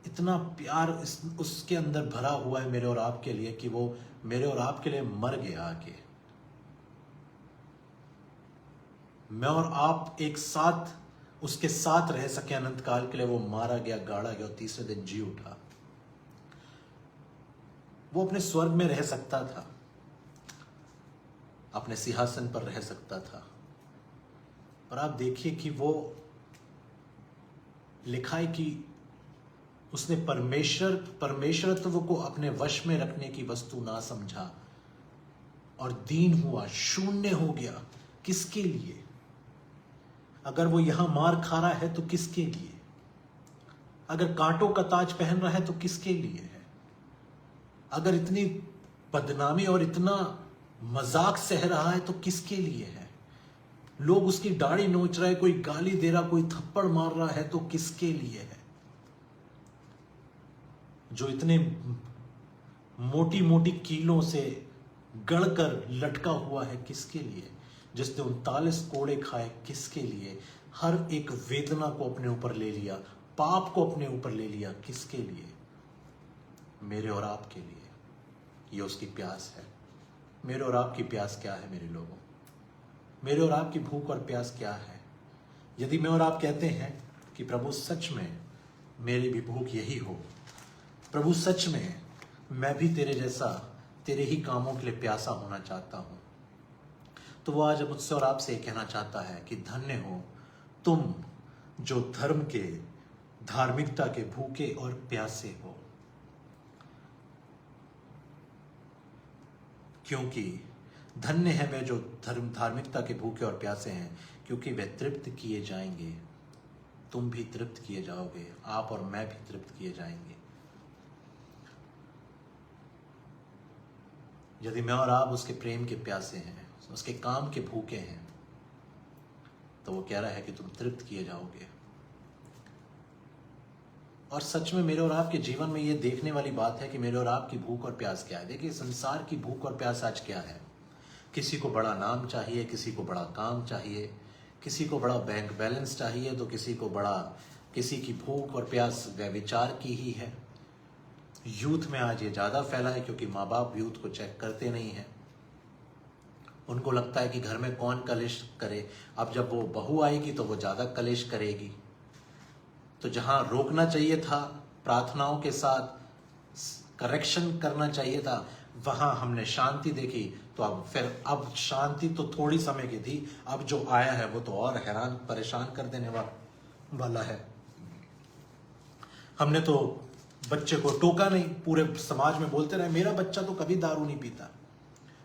इतना प्यार उसके अंदर भरा हुआ है मेरे और आपके लिए कि वो मेरे और आपके लिए मर गया आके। मैं और आप एक साथ उसके साथ रह सके अनंत काल के लिए। वो मारा गया, गाड़ा गया और तीसरे दिन जी उठा। वो अपने स्वर्ग में रह सकता था, अपने सिंहासन पर रह सकता था, पर आप देखिए कि वो लिखा है कि उसने परमेश्वरत्व को अपने वश में रखने की वस्तु ना समझा और दीन हुआ, शून्य हो गया। किसके लिए? अगर वो यहां मार खा रहा है तो किसके लिए? अगर कांटों का ताज पहन रहा है तो किसके लिए है? अगर इतनी बदनामी और इतना मजाक सह रहा है तो किसके लिए है? लोग उसकी दाढ़ी नोच रहे, कोई गाली दे रहा, कोई थप्पड़ मार रहा है तो किसके लिए है? जो इतने मोटी मोटी कीलों से गढ़कर लटका हुआ है, किसके लिए? जिसने 39 कोड़े खाए, किसके लिए? हर एक वेदना को अपने ऊपर ले लिया, पाप को अपने ऊपर ले लिया, किसके लिए? मेरे और आपके लिए। ये उसकी प्यास है। मेरे और आपकी प्यास क्या है मेरे लोगों? मेरे और आपकी भूख और प्यास क्या है? यदि मैं और आप कहते हैं कि प्रभु सच में मेरी भी भूख यही हो, प्रभु सच में मैं भी तेरे जैसा, तेरे ही कामों के लिए प्यासा होना चाहता हूं, तो वो आज मुझसे और आपसे कहना चाहता है कि धन्य हो तुम जो धर्म के, धार्मिकता के भूखे और प्यासे हो, क्योंकि धन्य है वे जो धार्मिकता के भूखे और प्यासे हैं, क्योंकि वे तृप्त किए जाएंगे। तुम भी तृप्त किए जाओगे, आप और मैं भी तृप्त किए जाएंगे। यदि मैं और आप उसके प्रेम के प्यासे हैं, उसके काम के भूखे हैं, तो वो कह रहा है कि तुम तृप्त किए जाओगे। और सच में मेरे और आपके जीवन में ये देखने वाली बात है कि मेरे और आपकी भूख और प्यास क्या है। देखिए, संसार की भूख और प्यास आज क्या है? किसी को बड़ा नाम चाहिए, किसी को बड़ा काम चाहिए, किसी को बड़ा बैंक बैलेंस चाहिए, तो किसी की भूख और प्यास व्यभिचार की ही है। यूथ में आज ये ज़्यादा फैला है क्योंकि माँ बाप यूथ को चेक करते नहीं हैं। उनको लगता है कि घर में कौन कलेश करे, अब जब वो बहू आएगी तो वो ज़्यादा कलेश करेगी। तो जहाँ रोकना चाहिए था, प्रार्थनाओं के साथ करेक्शन करना चाहिए था, वहाँ हमने शांति देखी। तो अब शांति तो थोड़ी समय की थी, अब जो आया है वो तो और हैरान परेशान कर देने वाला है। हमने तो बच्चे को टोका नहीं, पूरे समाज में बोलते रहे मेरा बच्चा तो कभी दारू नहीं पीता,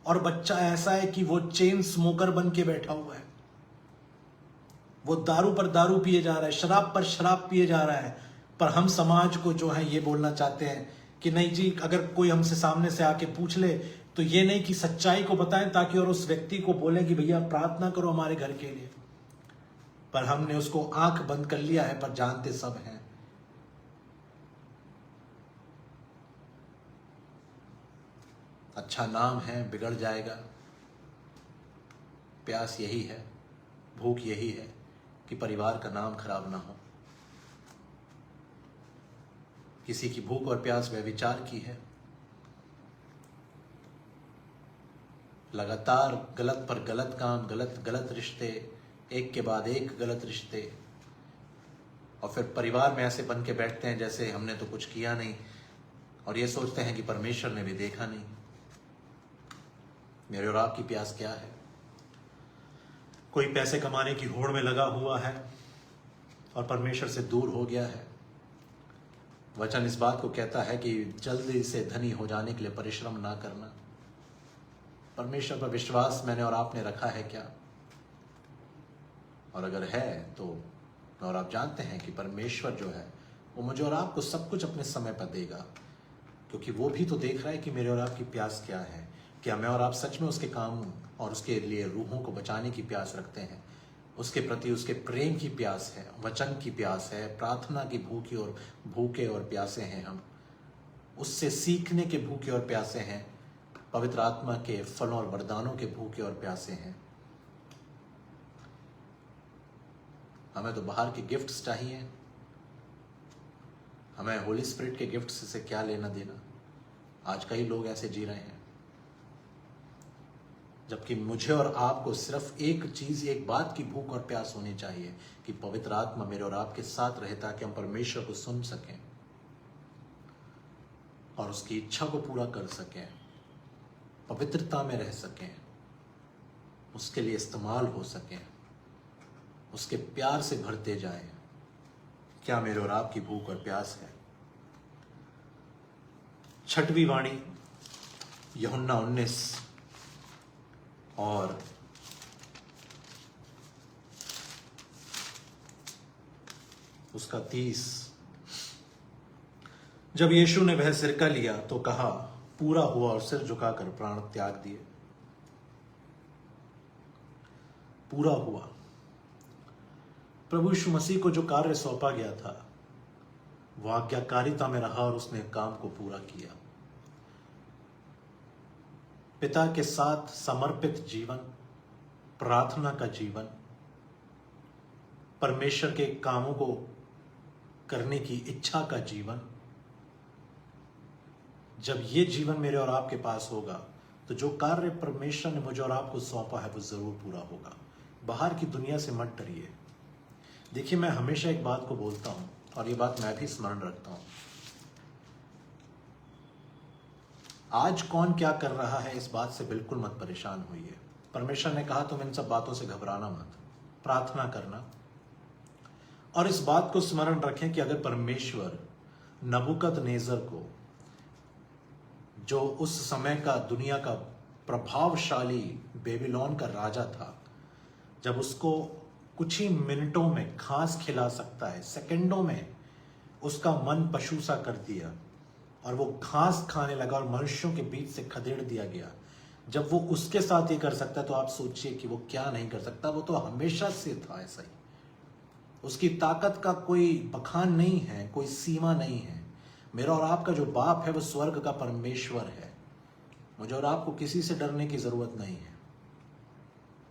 और बच्चा ऐसा है कि वो चेन स्मोकर बन के बैठा हुआ है। वो दारू पर दारू पिए जा रहा है, शराब पर शराब पिए जा रहा है। पर हम समाज को जो है ये बोलना चाहते हैं कि नहीं जी, अगर कोई हमसे सामने से आके पूछ ले तो ये नहीं कि सच्चाई को बताएं ताकि और उस व्यक्ति को बोले कि भैया प्रार्थना करो हमारे घर के लिए। पर हमने उसको आंख बंद कर लिया है, पर जानते सब हैं। अच्छा नाम है, बिगड़ जाएगा। प्यास यही है, भूख यही है कि परिवार का नाम खराब ना हो। किसी की भूख और प्यास व्यभिचार की है। लगातार गलत पर गलत काम, गलत रिश्ते, एक के बाद एक गलत रिश्ते। और फिर परिवार में ऐसे बन के बैठते हैं जैसे हमने तो कुछ किया नहीं, और ये सोचते हैं कि परमेश्वर ने भी देखा नहीं। मेरे और आपकी प्यास क्या है? कोई पैसे कमाने की होड़ में लगा हुआ है और परमेश्वर से दूर हो गया है। वचन इस बात को कहता है कि जल्दी से धनी हो जाने के लिए परिश्रम ना करना। परमेश्वर पर विश्वास मैंने और आपने रखा है क्या? और अगर है तो और आप जानते हैं कि परमेश्वर जो है वो मुझे और आपको सब कुछ अपने समय पर देगा, क्योंकि वो भी तो देख रहा है कि मेरे और आपकी प्यास क्या है। क्या मैं और आप सच में उसके काम और उसके लिए रूहों को बचाने की प्यास रखते हैं? उसके प्रति उसके प्रेम की प्यास है, वचन की प्यास है, प्रार्थना की भूखे और प्यासे हैं हम। उससे सीखने के भूखे और प्यासे हैं, पवित्र आत्मा के फलों और वरदानों के भूखे और प्यासे हैं। हमें तो बाहर के गिफ्ट्स चाहिए, हमें होली स्पिरिट के गिफ्ट्स से क्या लेना देना। आज कई लोग ऐसे जी रहे हैं, जबकि मुझे और आपको सिर्फ एक चीज, एक बात की भूख और प्यास होनी चाहिए कि पवित्र आत्मा मेरे और आपके साथ रहे, ताकि हम परमेश्वर को सुन सकें और उसकी इच्छा को पूरा कर सकें, पवित्रता में रह सकें, उसके लिए इस्तेमाल हो सकें, उसके प्यार से भरते जाएं। क्या मेरे और आपकी भूख और प्यास है? छठवीं वाणी यूहन्ना 19 और उसका 30। जब यीशु ने वह सिरका लिया तो कहा, पूरा हुआ, और सिर झुकाकर प्राण त्याग दिए। पूरा हुआ। प्रभु यीशु मसीह को जो कार्य सौंपा गया था वह आज्ञाकारिता में रहा और उसने काम को पूरा किया। पिता के साथ समर्पित जीवन, प्रार्थना का जीवन, परमेश्वर के कामों को करने की इच्छा का जीवन। जब ये जीवन मेरे और आपके पास होगा तो जो कार्य परमेश्वर ने मुझे और आपको सौंपा है वो जरूर पूरा होगा। बाहर की दुनिया से मत डरिए। देखिए, मैं हमेशा एक बात को बोलता हूं और ये बात मैं भी स्मरण रखता हूं, आज कौन क्या कर रहा है इस बात से बिल्कुल मत परेशान होइए। परमेश्वर ने कहा तुम इन सब बातों से घबराना मत, प्रार्थना करना। और इस बात को स्मरण रखें कि अगर परमेश्वर नबूकदनेस्सर को, जो उस समय का दुनिया का प्रभावशाली बेबीलोन का राजा था, जब उसको कुछ ही मिनटों में घास खिला सकता है, सेकंडों में उसका मन पशु सा कर दिया और वो घास खाने लगा और मनुष्यों के बीच से खदेड़ दिया गया, जब वो उसके साथ ही कर सकता है तो आप सोचिए कि वो क्या नहीं कर सकता। वो तो हमेशा से था ऐसा ही। उसकी ताकत का कोई बखान नहीं है, कोई सीमा नहीं है। मेरा और आपका जो बाप है वो स्वर्ग का परमेश्वर है। मुझे और आपको किसी से डरने की जरूरत नहीं है।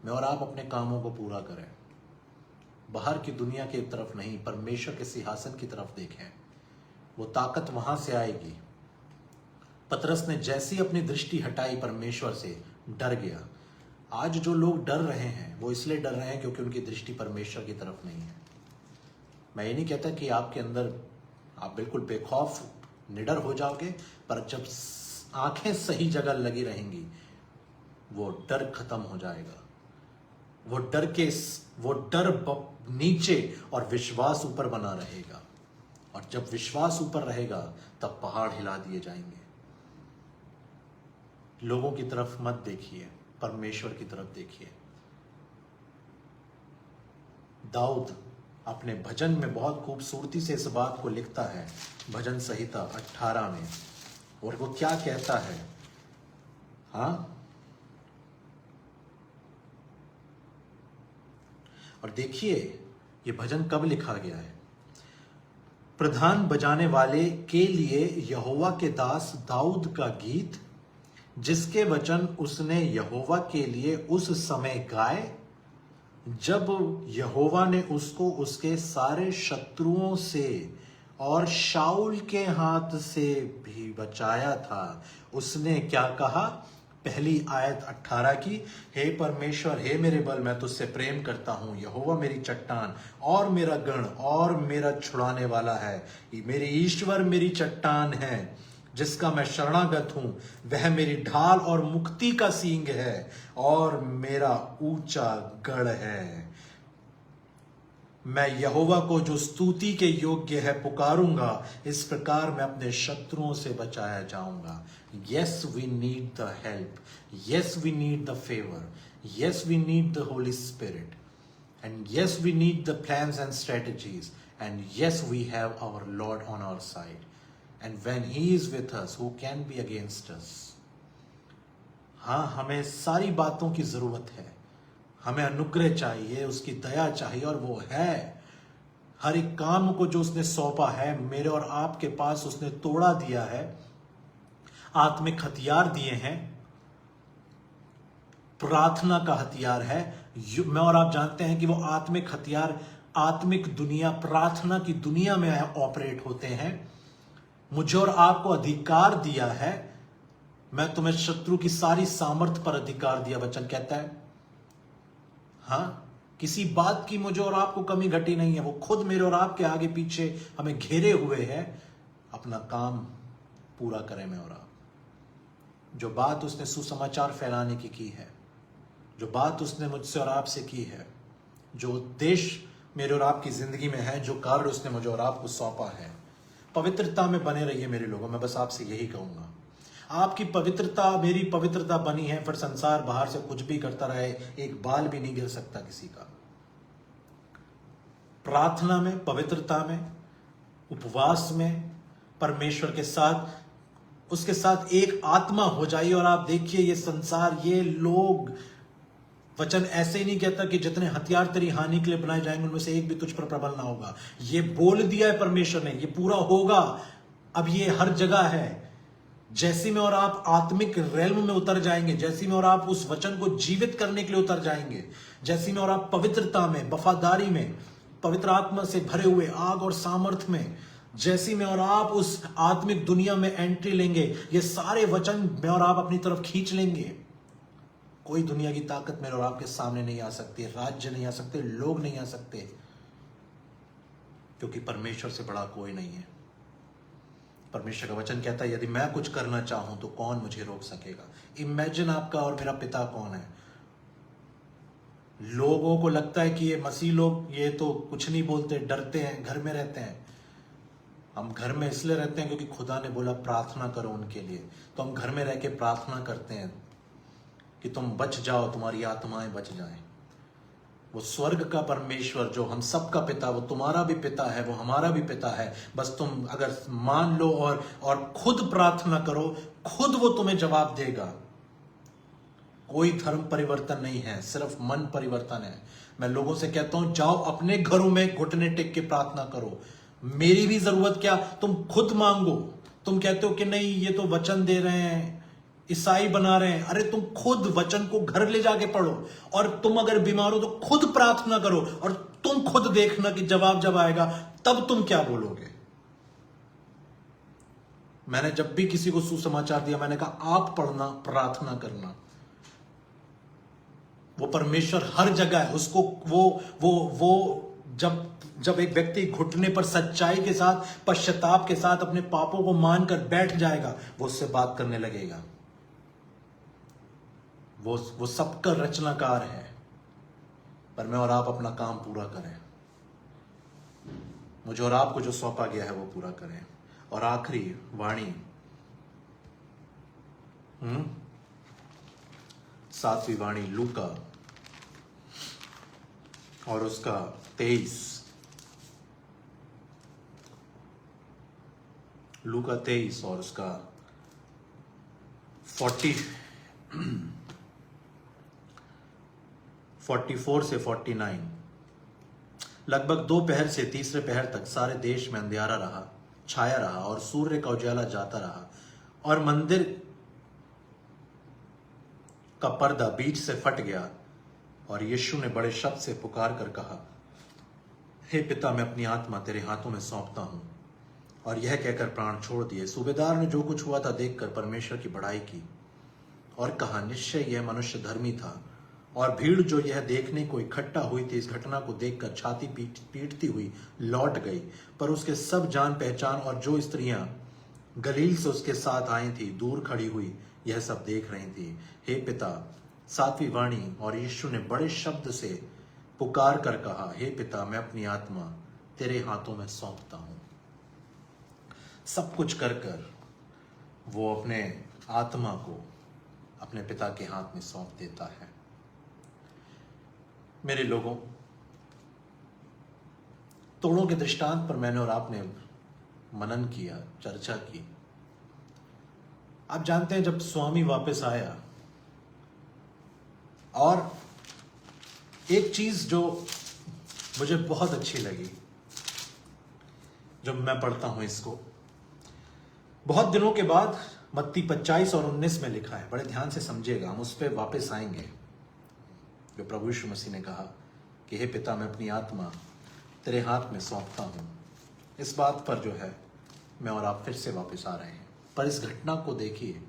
मैं और आप अपने कामों को पूरा करें, बाहर की दुनिया की तरफ नहीं, परमेश्वर के सिंहासन की तरफ देखें। वो ताकत वहां से आएगी। पतरस ने जैसी अपनी दृष्टि हटाई परमेश्वर से, डर गया। आज जो लोग डर रहे हैं वो इसलिए डर रहे हैं क्योंकि उनकी दृष्टि परमेश्वर की तरफ नहीं है। मैं ये नहीं कहता कि आपके अंदर आप बिल्कुल बेखौफ निडर हो जाओगे, पर जब आंखें सही जगह लगी रहेंगी वो डर खत्म हो जाएगा। वो डर नीचे और विश्वास ऊपर बना रहेगा। और जब विश्वास ऊपर रहेगा तब पहाड़ हिला दिए जाएंगे। लोगों की तरफ मत देखिए, परमेश्वर की तरफ देखिए। दाऊद अपने भजन में बहुत खूबसूरती से इस बात को लिखता है, भजन संहिता 18 में। और वो क्या कहता है? हाँ, और देखिए ये भजन कब लिखा गया है। प्रधान बजाने वाले के लिए यहोवा के दास दाऊद का गीत, जिसके वचन उसने यहोवा के लिए उस समय गाए जब यहोवा ने उसको उसके सारे शत्रुओं से और शाऊल के हाथ से भी बचाया था। उसने क्या कहा? पहली आयत 18 की, हे परमेश्वर, हे मेरे बल, मैं तुझसे प्रेम करता हूं। यहोवा मेरी चट्टान और मेरा गण और मेरा छुड़ाने वाला है। मेरी ईश्वर मेरी चट्टान है, जिसका मैं शरणागत हूं। वह मेरी ढाल और मुक्ति का सींग है और मेरा ऊंचा गढ़ है। मैं यहोवा को जो स्तुति के योग्य है पुकारूंगा। इस प्रकार मैं अपने शत्रुओं से बचाया जाऊंगा। Yes we need the help, yes we need the favour, yes we need the holy spirit, and yes we need the plans and strategies, and yes we have our lord on our side, and when he is with us who can be against us. हाँ, हमें सारी बातों की जरूरत है। हमें अनुग्रह चाहिए, उसकी दया चाहिए, और वो है। हर एक काम को जो उसने सौंपा है, मेरे और आपके पास उसने तोड़ा दिया है। आत्मिक हथियार दिए हैं, प्रार्थना का हथियार है। मैं और आप जानते हैं कि वो आत्मिक हथियार आत्मिक दुनिया, प्रार्थना की दुनिया में ऑपरेट होते हैं। मुझे और आपको अधिकार दिया है। मैं तुम्हें शत्रु की सारी सामर्थ पर अधिकार दिया, वचन कहता है। हाँ, किसी बात की मुझे और आपको कमी घटी नहीं है। वो खुद मेरे और आपके आगे पीछे हमें घेरे हुए है। अपना काम पूरा करें मैं और आप। जो बात उसने सुसमाचार फैलाने की है, जो बात उसने मुझसे और आपसे की है, जो उद्देश्य मेरे और आपकी जिंदगी में है, जो कार्य उसने मुझे और आपको सौंपा है, पवित्रता में बने रहिए मेरे लोगों। मैं बस आपसे यही कहूंगा, आपकी पवित्रता मेरी पवित्रता बनी है, फिर संसार बाहर से कुछ भी करता रहे, एक बाल भी नहीं गिर सकता किसी का। प्रार्थना में, पवित्रता में, उपवास में, परमेश्वर के साथ, उसके साथ एक आत्मा हो जाइए। और आप देखिए, ये संसार, ये लोग, वचन ऐसे ही नहीं कहता कि जितने हथियार तेरी हानि के लिए बनाए जाएंगे उनमें से एक भी तुझ पर प्रबल ना होगा। ये बोल दिया है परमेश्वर ने, ये पूरा होगा। अब ये हर जगह है। जैसे में और आप आत्मिक रेल्म में उतर जाएंगे, जैसे में और आप उस वचन को जीवित करने के लिए उतर जाएंगे, जैसे में और आप पवित्रता में, वफादारी में, पवित्र आत्मा से भरे हुए आग और सामर्थ में, जैसे में और आप उस आत्मिक दुनिया में एंट्री लेंगे, ये सारे वचन में और आप अपनी तरफ खींच लेंगे। कोई दुनिया की ताकत मेरे और आपके सामने नहीं आ सकती, राज्य नहीं आ सकते, लोग नहीं आ सकते, क्योंकि परमेश्वर से बड़ा कोई नहीं है। परमेश्वर का वचन कहता है, यदि मैं कुछ करना चाहूं तो कौन मुझे रोक सकेगा। इमेजिन आपका और मेरा पिता कौन है। लोगों को लगता है कि ये मसीह लोग, ये तो कुछ नहीं बोलते, डरते हैं, घर में रहते हैं। हम घर में इसलिए रहते हैं क्योंकि खुदा ने बोला प्रार्थना करो उनके लिए, तो हम घर में रह के प्रार्थना करते हैं कि तुम बच जाओ, तुम्हारी आत्माएं बच जाएं। वो स्वर्ग का परमेश्वर जो हम सबका पिता, वो तुम्हारा भी पिता है, वो हमारा भी पिता है। बस तुम अगर मान लो और खुद प्रार्थना करो, खुद वो तुम्हें जवाब देगा। कोई धर्म परिवर्तन नहीं है, सिर्फ मन परिवर्तन है। मैं लोगों से कहता हूं, जाओ अपने घरों में घुटने टेक के प्रार्थना करो। मेरी भी जरूरत क्या, तुम खुद मांगो। तुम कहते हो कि नहीं, ये तो वचन दे रहे हैं, ईसाई बना रहे हैं। अरे तुम खुद वचन को घर ले जाके पढ़ो, और तुम अगर बीमार हो तो खुद प्रार्थना करो, और तुम खुद देखना कि जवाब जब आएगा तब तुम क्या बोलोगे। मैंने जब भी किसी को सुसमाचार दिया, मैंने कहा आप पढ़ना, प्रार्थना करना। वो परमेश्वर हर जगह है। उसको वो जब एक व्यक्ति घुटने पर सच्चाई के साथ, पश्चाताप के साथ अपने पापों को मानकर बैठ जाएगा, वो उससे बात करने लगेगा। वो सबका रचनाकार है। पर मैं और आप अपना काम पूरा करें, मुझे और आपको जो सौंपा गया है वो पूरा करें। और आखिरी वाणी 7वीं वाणी लूका और उसका 23, लूका 23 और उसका 44 से 49। लगभग दोपहर से तीसरे पहर तक सारे देश में अंधियारा रहा, छाया रहा, और सूर्य का उजाला जाता रहा, और मंदिर का पर्दा बीच से फट गया। और यीशु ने बड़े शब्द से पुकार कर कहा, हे पिता, मैं अपनी आत्मा तेरे हाथों में सौंपता हूं। और यह कहकर प्राण छोड़ दिए। सूबेदार ने जो कुछ हुआ था देखकर परमेश्वर की बड़ाई की, और कहा, निश्चय यह मनुष्य धर्मी था। और भीड़ जो यह देखने को इकट्ठा हुई थी, इस घटना को देखकर छाती पीटती हुई लौट गई। पर उसके सब जान पहचान और जो स्त्रियां गलील से उसके साथ आई थी, दूर खड़ी हुई यह सब देख रही थी। हे पिता, 7वीं वाणी, और यीशु ने बड़े शब्द से पुकार कर कहा, हे पिता, मैं अपनी आत्मा तेरे हाथों में सौंपता हूं। सब कुछ कर कर वो अपने आत्मा को अपने पिता के हाथ में सौंप देता है। मेरे लोगों, तोड़ों के दृष्टांत पर मैंने और आपने मनन किया, चर्चा की। आप जानते हैं, जब स्वामी वापस आया, और एक चीज जो मुझे बहुत अच्छी लगी जब मैं पढ़ता हूं इसको, बहुत दिनों के बाद मत्ती 25 और 19 में लिखा है, बड़े ध्यान से समझिएगा, हम उस पर वापस आएंगे, जो प्रभु यीशु मसीह ने कहा कि हे पिता, मैं अपनी आत्मा तेरे हाथ में सौंपता हूं। इस बात पर जो है मैं और आप फिर से वापस आ रहे हैं, पर इस घटना को देखिए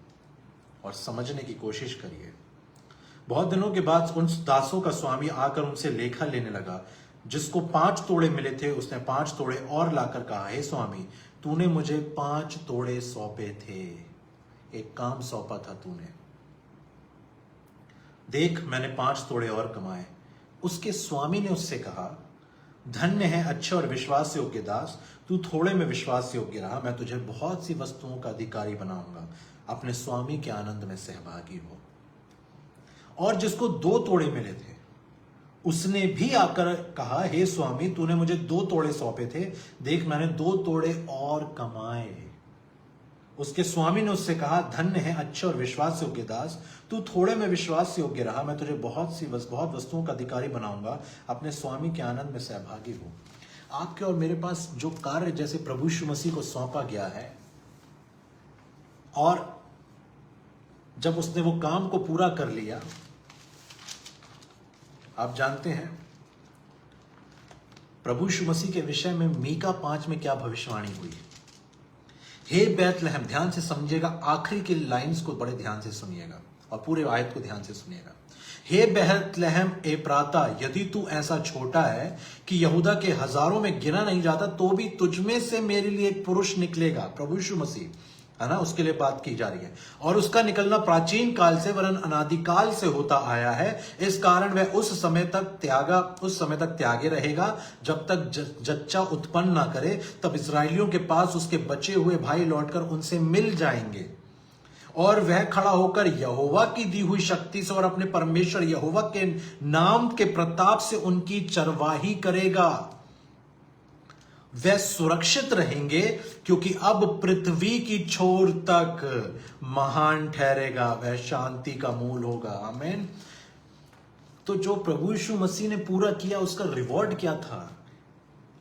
और समझने की कोशिश करिए। बहुत दिनों के बाद उन दासों का स्वामी आकर उनसे लेखा लेने लगा। जिसको 5 तोड़े मिले थे, उसने 5 तोड़े और लाकर कहा, हे स्वामी, तूने मुझे 5 तोड़े सौंपे थे, एक काम सौंपा था तूने, देख मैंने 5 तोड़े और कमाए। उसके स्वामी ने उससे कहा, धन्य है अच्छे और विश्वास योग्य दास, तू थोड़े में विश्वास योग्य रहा, मैं तुझे बहुत सी वस्तुओं का अधिकारी बनाऊंगा, अपने स्वामी के आनंद में सहभागी हो। और जिसको 2 तोड़े मिले थे, उसने भी आकर कहा, हे स्वामी, तूने मुझे 2 तोड़े सौंपे थे, देख मैंने 2 तोड़े और कमाए। उसके स्वामी ने उससे कहा, धन्य है अच्छे और विश्वास योग्य दास, तू थोड़े में विश्वास योग्य रहा, मैं तुझे बहुत वस्तुओं का अधिकारी बनाऊंगा, अपने स्वामी के आनंद में सहभागी हो। आपके और मेरे पास जो कार्य जैसे प्रभु यीशु मसीह को सौंपा गया है, और जब उसने वो काम को पूरा कर लिया, आप जानते हैं प्रभु यीशु मसीह के विषय में मीका 5 में क्या भविष्यवाणी हुई। हे बैतलहम, ध्यान से समझिएगा, आखिरी की लाइंस को बड़े ध्यान से सुनिएगा और पूरे आयत को ध्यान से सुनिएगा। हे बैतलहम एप्राता, यदि तू ऐसा छोटा है कि यहूदा के हजारों में गिना नहीं जाता, तो भी तुझमें से मेरे लिए एक पुरुष निकलेगा, प्रभु यीशु मसीह है ना, उसके लिए बात की जा रही है। और उसका निकलना प्राचीन काल से वरन अनादिकाल से होता आया है, इस कारण वह उस समय तक त्यागे रहेगा जब तक जच्चा उत्पन्न ना करे। तब इस्राएलियों के पास उसके बचे हुए भाई लौटकर उनसे मिल जाएंगे, और वह खड़ा होकर यहोवा की दी हुई शक्ति से और अपने परमेश्वर यहोवा के नाम के प्रताप से उनकी चरवाही करेगा। वे सुरक्षित रहेंगे, क्योंकि अब पृथ्वी की छोर तक महान ठहरेगा, वह शांति का मूल होगा। आमीन। तो जो प्रभु यीशु मसीह ने पूरा किया, उसका रिवॉर्ड क्या था?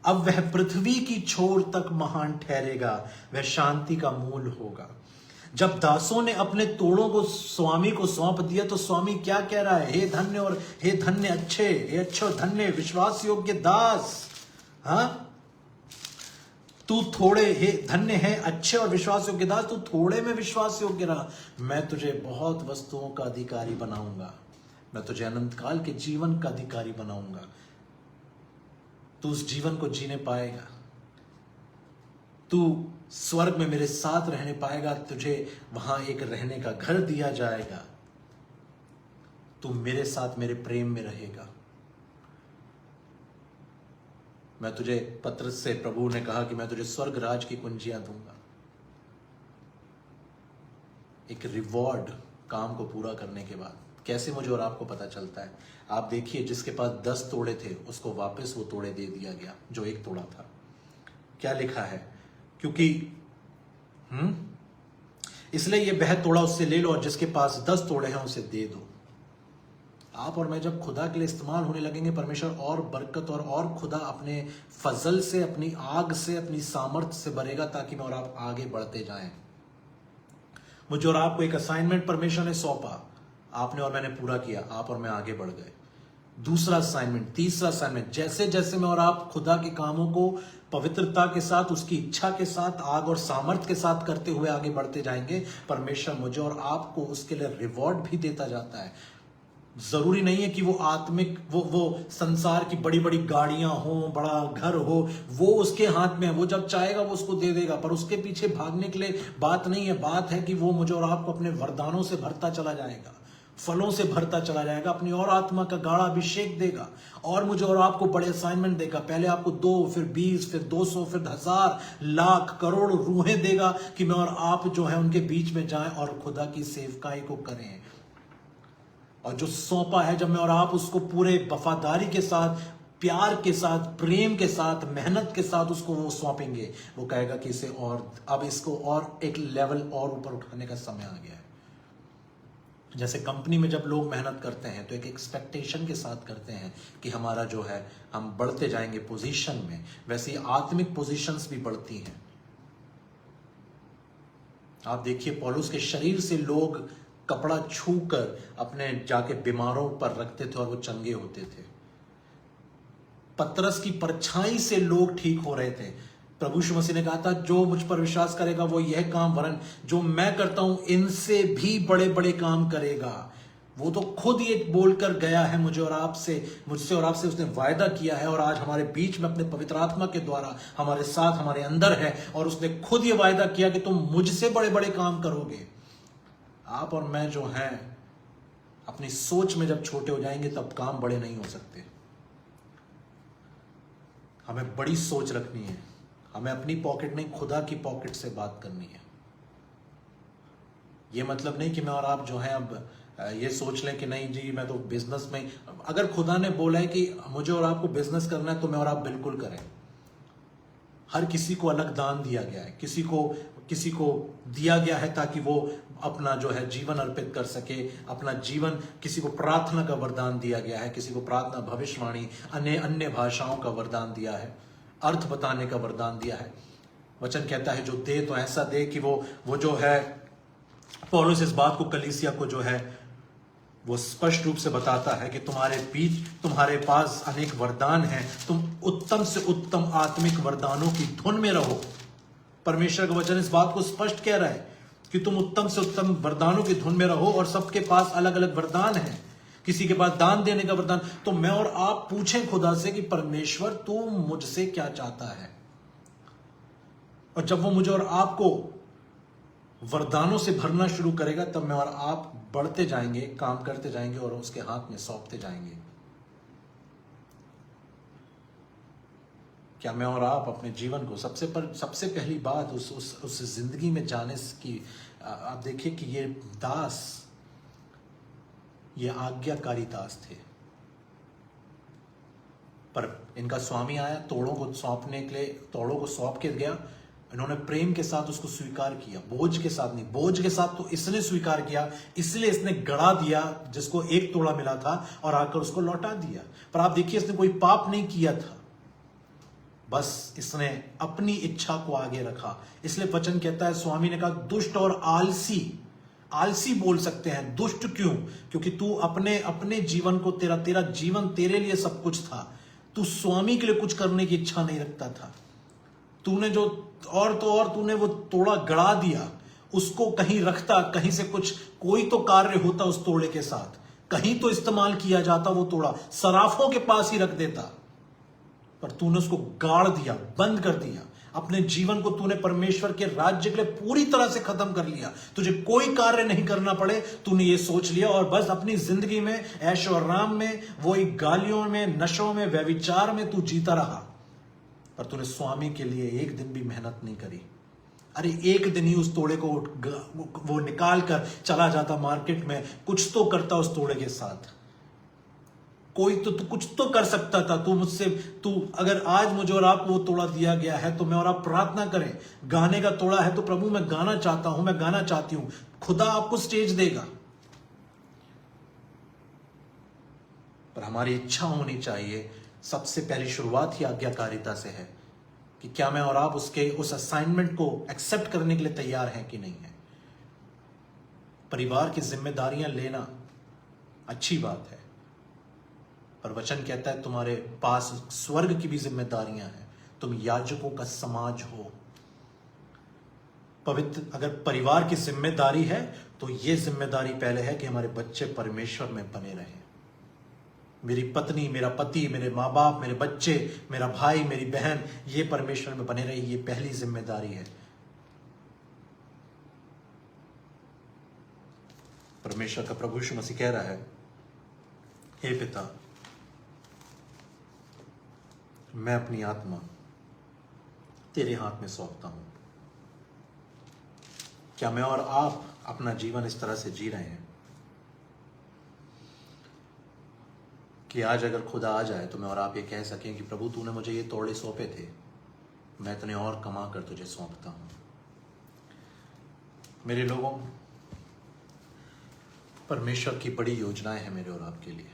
अब वह पृथ्वी की छोर तक महान ठहरेगा, वह शांति का मूल होगा। जब दासों ने अपने तोड़ों को स्वामी को सौंप दिया, तो स्वामी क्या कह रहा है? हे धन्य और हे धन्य अच्छे, हे अच्छे और धन्य विश्वास योग्य दास, हाँ, तू थोड़े, हे धन्य है अच्छे और विश्वास योग्य दास, तू थोड़े में विश्वास योग्य रहा, मैं तुझे बहुत वस्तुओं का अधिकारी बनाऊंगा, मैं तुझे अनंत काल के जीवन का अधिकारी बनाऊंगा। तू उस जीवन को जीने पाएगा, तू स्वर्ग में मेरे साथ रहने पाएगा, तुझे वहां एक रहने का घर दिया जाएगा, तू मेरे साथ मेरे प्रेम में रहेगा। मैं तुझे, पत्रस से प्रभु ने कहा कि मैं तुझे स्वर्ग राज की कुंजियां दूंगा। एक रिवॉर्ड काम को पूरा करने के बाद। कैसे मुझे और आपको पता चलता है? आप देखिए, जिसके पास 10 तोड़े थे, उसको वापस वो तोड़े दे दिया गया जो 1 तोड़ा था। क्या लिखा है? क्योंकि इसलिए ये वह तोड़ा उससे ले लो, और जिसके पास 10 तोड़े हैं उसे दे दो। आप और मैं जब खुदा के लिए इस्तेमाल होने लगेंगे, परमेश्वर और बरकत और खुदा अपने फजल से, अपनी आग से, अपनी सामर्थ्य से भरेगा, ताकि मैं और आप आगे बढ़ते जाएं। मुझे और आपको एक असाइनमेंट परमेश्वर ने सौंपा, आपने और मैंने पूरा किया, आप और मैं आगे बढ़ गए। दूसरा असाइनमेंट, तीसरा असाइनमेंट, जैसे जैसे मैं और आप खुदा के कामों को पवित्रता के साथ, उसकी इच्छा के साथ, आग और सामर्थ के साथ करते हुए आगे बढ़ते जाएंगे, परमेश्वर मुझे और आपको उसके लिए रिवॉर्ड भी देता जाता है। जरूरी नहीं है कि वो आत्मिक वो संसार की बड़ी बड़ी गाड़ियां हो, बड़ा घर हो, वो उसके हाथ में है, वो जब चाहेगा वो उसको दे देगा, पर उसके पीछे भागने के लिए बात नहीं है। बात है कि वो मुझे और आपको अपने वरदानों से भरता चला जाएगा, फलों से भरता चला जाएगा, अपनी और आत्मा का गाढ़ा अभिषेक देगा और मुझे और आपको बड़े असाइनमेंट देगा। पहले आपको 2, फिर 20, फिर 200, फिर 1000, लाख, करोड़ रूहें देगा कि मैं और आप जो है उनके बीच में जाएं और खुदा की सेवकाई को करें। और जो सौंपा है, जब मैं और आप उसको पूरे वफादारी के साथ, प्यार के साथ, प्रेम के साथ, मेहनत के साथ उसको वो सौंपेंगे, वो कहेगा कि इसे और अब इसको और एक लेवल और ऊपर उठाने का समय आ गया है। जैसे कंपनी में जब लोग मेहनत करते हैं तो एक एक्सपेक्टेशन के साथ करते हैं कि हमारा जो है हम बढ़ते जाएंगे पोजीशन में, वैसे ही आत्मिक पोजीशंस भी बढ़ती हैं। आप देखिए पौलुस के शरीर से लोग कपड़ा छूकर अपने जाके बीमारों पर रखते थे और वो चंगे होते थे। पतरस की परछाई से लोग ठीक हो रहे थे। प्रभु यीशु मसीह ने कहा था, जो मुझ पर विश्वास करेगा वो यह काम वरन जो मैं करता हूं इनसे भी बड़े बड़े काम करेगा। वो तो खुद ये बोलकर गया है मुझसे और आपसे उसने वायदा किया है और आज हमारे बीच में अपने पवित्र आत्मा के द्वारा हमारे साथ, हमारे अंदर है और उसने खुद ये वायदा किया कि तुम मुझसे बड़े बड़े काम करोगे। आप और मैं जो हैं अपनी सोच में जब छोटे हो जाएंगे तब काम बड़े नहीं हो सकते। हमें बड़ी सोच रखनी है, हमें अपनी पॉकेट नहीं खुदा की पॉकेट से बात करनी है। ये मतलब नहीं कि मैं और आप जो है अब ये सोच लें कि नहीं जी मैं तो बिजनेस में, अगर खुदा ने बोला है कि मुझे और आपको बिजनेस करना है तो मैं और आप बिल्कुल करें। हर किसी को अलग दान दिया गया है, किसी को दिया गया है ताकि वो अपना जो है जीवन अर्पित कर सके, अपना जीवन, किसी को प्रार्थना का वरदान दिया गया है, किसी को प्रार्थना, भविष्यवाणी, अन्य भाषाओं का वरदान दिया है, अर्थ बताने का वरदान दिया है। वचन कहता है जो दे तो ऐसा दे कि वो जो है, पौलुस इस बात को कलीसिया को जो है वो स्पष्ट रूप से बताता है कि तुम्हारे पास अनेक वरदान हैं, तुम उत्तम से उत्तम आत्मिक वरदानों की धुन में रहो। परमेश्वर का वचन इस बात को स्पष्ट कह रहा है कि तुम उत्तम से उत्तम वरदानों की धुन में रहो और सबके पास अलग अलग वरदान है। किसी के पास दान देने का वरदान, तो मैं और आप पूछें खुदा से कि परमेश्वर तू मुझसे क्या चाहता है। और जब वो मुझे और आपको वरदानों से भरना शुरू करेगा तब मैं और आप बढ़ते जाएंगे, काम करते जाएंगे और उसके हाथ में सौंपते जाएंगे। क्या मैं और आप अपने जीवन को सबसे पहली बात उस जिंदगी में जाने की, आप देखिए कि ये दास, ये आज्ञाकारी दास थे, पर इनका स्वामी आया तोड़ों को सौंपने के लिए, तोड़ों को सौंप के गया। इन्होंने प्रेम के साथ उसको स्वीकार किया, बोझ के साथ नहीं। बोझ के साथ तो इसने स्वीकार किया, इसलिए इसने गड़ा दिया जिसको 1 तोड़ा मिला था और आकर उसको लौटा दिया। पर आप देखिए इसने कोई पाप नहीं किया था, बस इसने अपनी इच्छा को आगे रखा। इसलिए वचन कहता है, स्वामी ने कहा दुष्ट और आलसी बोल सकते हैं। दुष्ट क्यों? क्योंकि तू अपने जीवन को, तेरा जीवन तेरे लिए सब कुछ था, तू स्वामी के लिए कुछ करने की इच्छा नहीं रखता था। तूने जो तूने वो तोड़ा गड़ा दिया, उसको कहीं रखता, कहीं से कोई तो कार्य होता उस तोड़े के साथ, कहीं तो इस्तेमाल किया जाता वो तोड़ा, सराफों के पास ही रख देता, पर तूने उसको गाड़ दिया, बंद कर दिया। अपने जीवन को तूने परमेश्वर के राज्य के लिए पूरी तरह से खत्म कर लिया। तुझे कोई कार्य नहीं करना पड़े, तूने ये सोच लिया और बस अपनी जिंदगी में ऐश और आराम में, वो एक गालियों में, नशों में, व्यभिचार में तू जीता रहा, पर तूने स्वामी के लिए एक दिन भी मेहनत नहीं करी। अरे एक दिन ही उस तोड़े को वो निकाल कर चला जाता मार्केट में, कुछ तो करता उस तोड़े के साथ। कोई तो कुछ तो कर सकता था। अगर आज मुझे और आपको वो तोड़ा दिया गया है तो मैं और आप प्रार्थना करें। गाने का तोड़ा है तो प्रभु मैं गाना चाहता हूं, मैं गाना चाहती हूं, खुदा आपको स्टेज देगा। पर हमारी इच्छा होनी चाहिए। सबसे पहली शुरुआत ही आज्ञाकारिता से है कि क्या मैं और आप उस असाइनमेंट को एक्सेप्ट करने के लिए तैयार हैं कि नहीं है। परिवार की जिम्मेदारियां लेना अच्छी बात है, पर वचन कहता है तुम्हारे पास स्वर्ग की भी जिम्मेदारियां हैं, तुम याजकों का समाज हो। पवित्र अगर परिवार की जिम्मेदारी है तो ये जिम्मेदारी पहले है कि हमारे बच्चे परमेश्वर में बने रहें। मेरी पत्नी, मेरा पति, मेरे माँ बाप, मेरे बच्चे, मेरा भाई, मेरी बहन, ये परमेश्वर में बने रहे, ये पहली जिम्मेदारी है। परमेश्वर का प्रभु यीशु मसीह कह रहा है, हे पिता, मैं अपनी आत्मा तेरे हाथ में सौंपता हूं। क्या मैं और आप अपना जीवन इस तरह से जी रहे हैं कि आज अगर खुदा आ जाए तो मैं और आप ये कह सकें कि प्रभु तूने मुझे ये तोड़े सौंपे थे, मैं इतने और कमा कर तुझे सौंपता हूं। मेरे लोगों, परमेश्वर की बड़ी योजनाएं हैं मेरे और आपके लिए।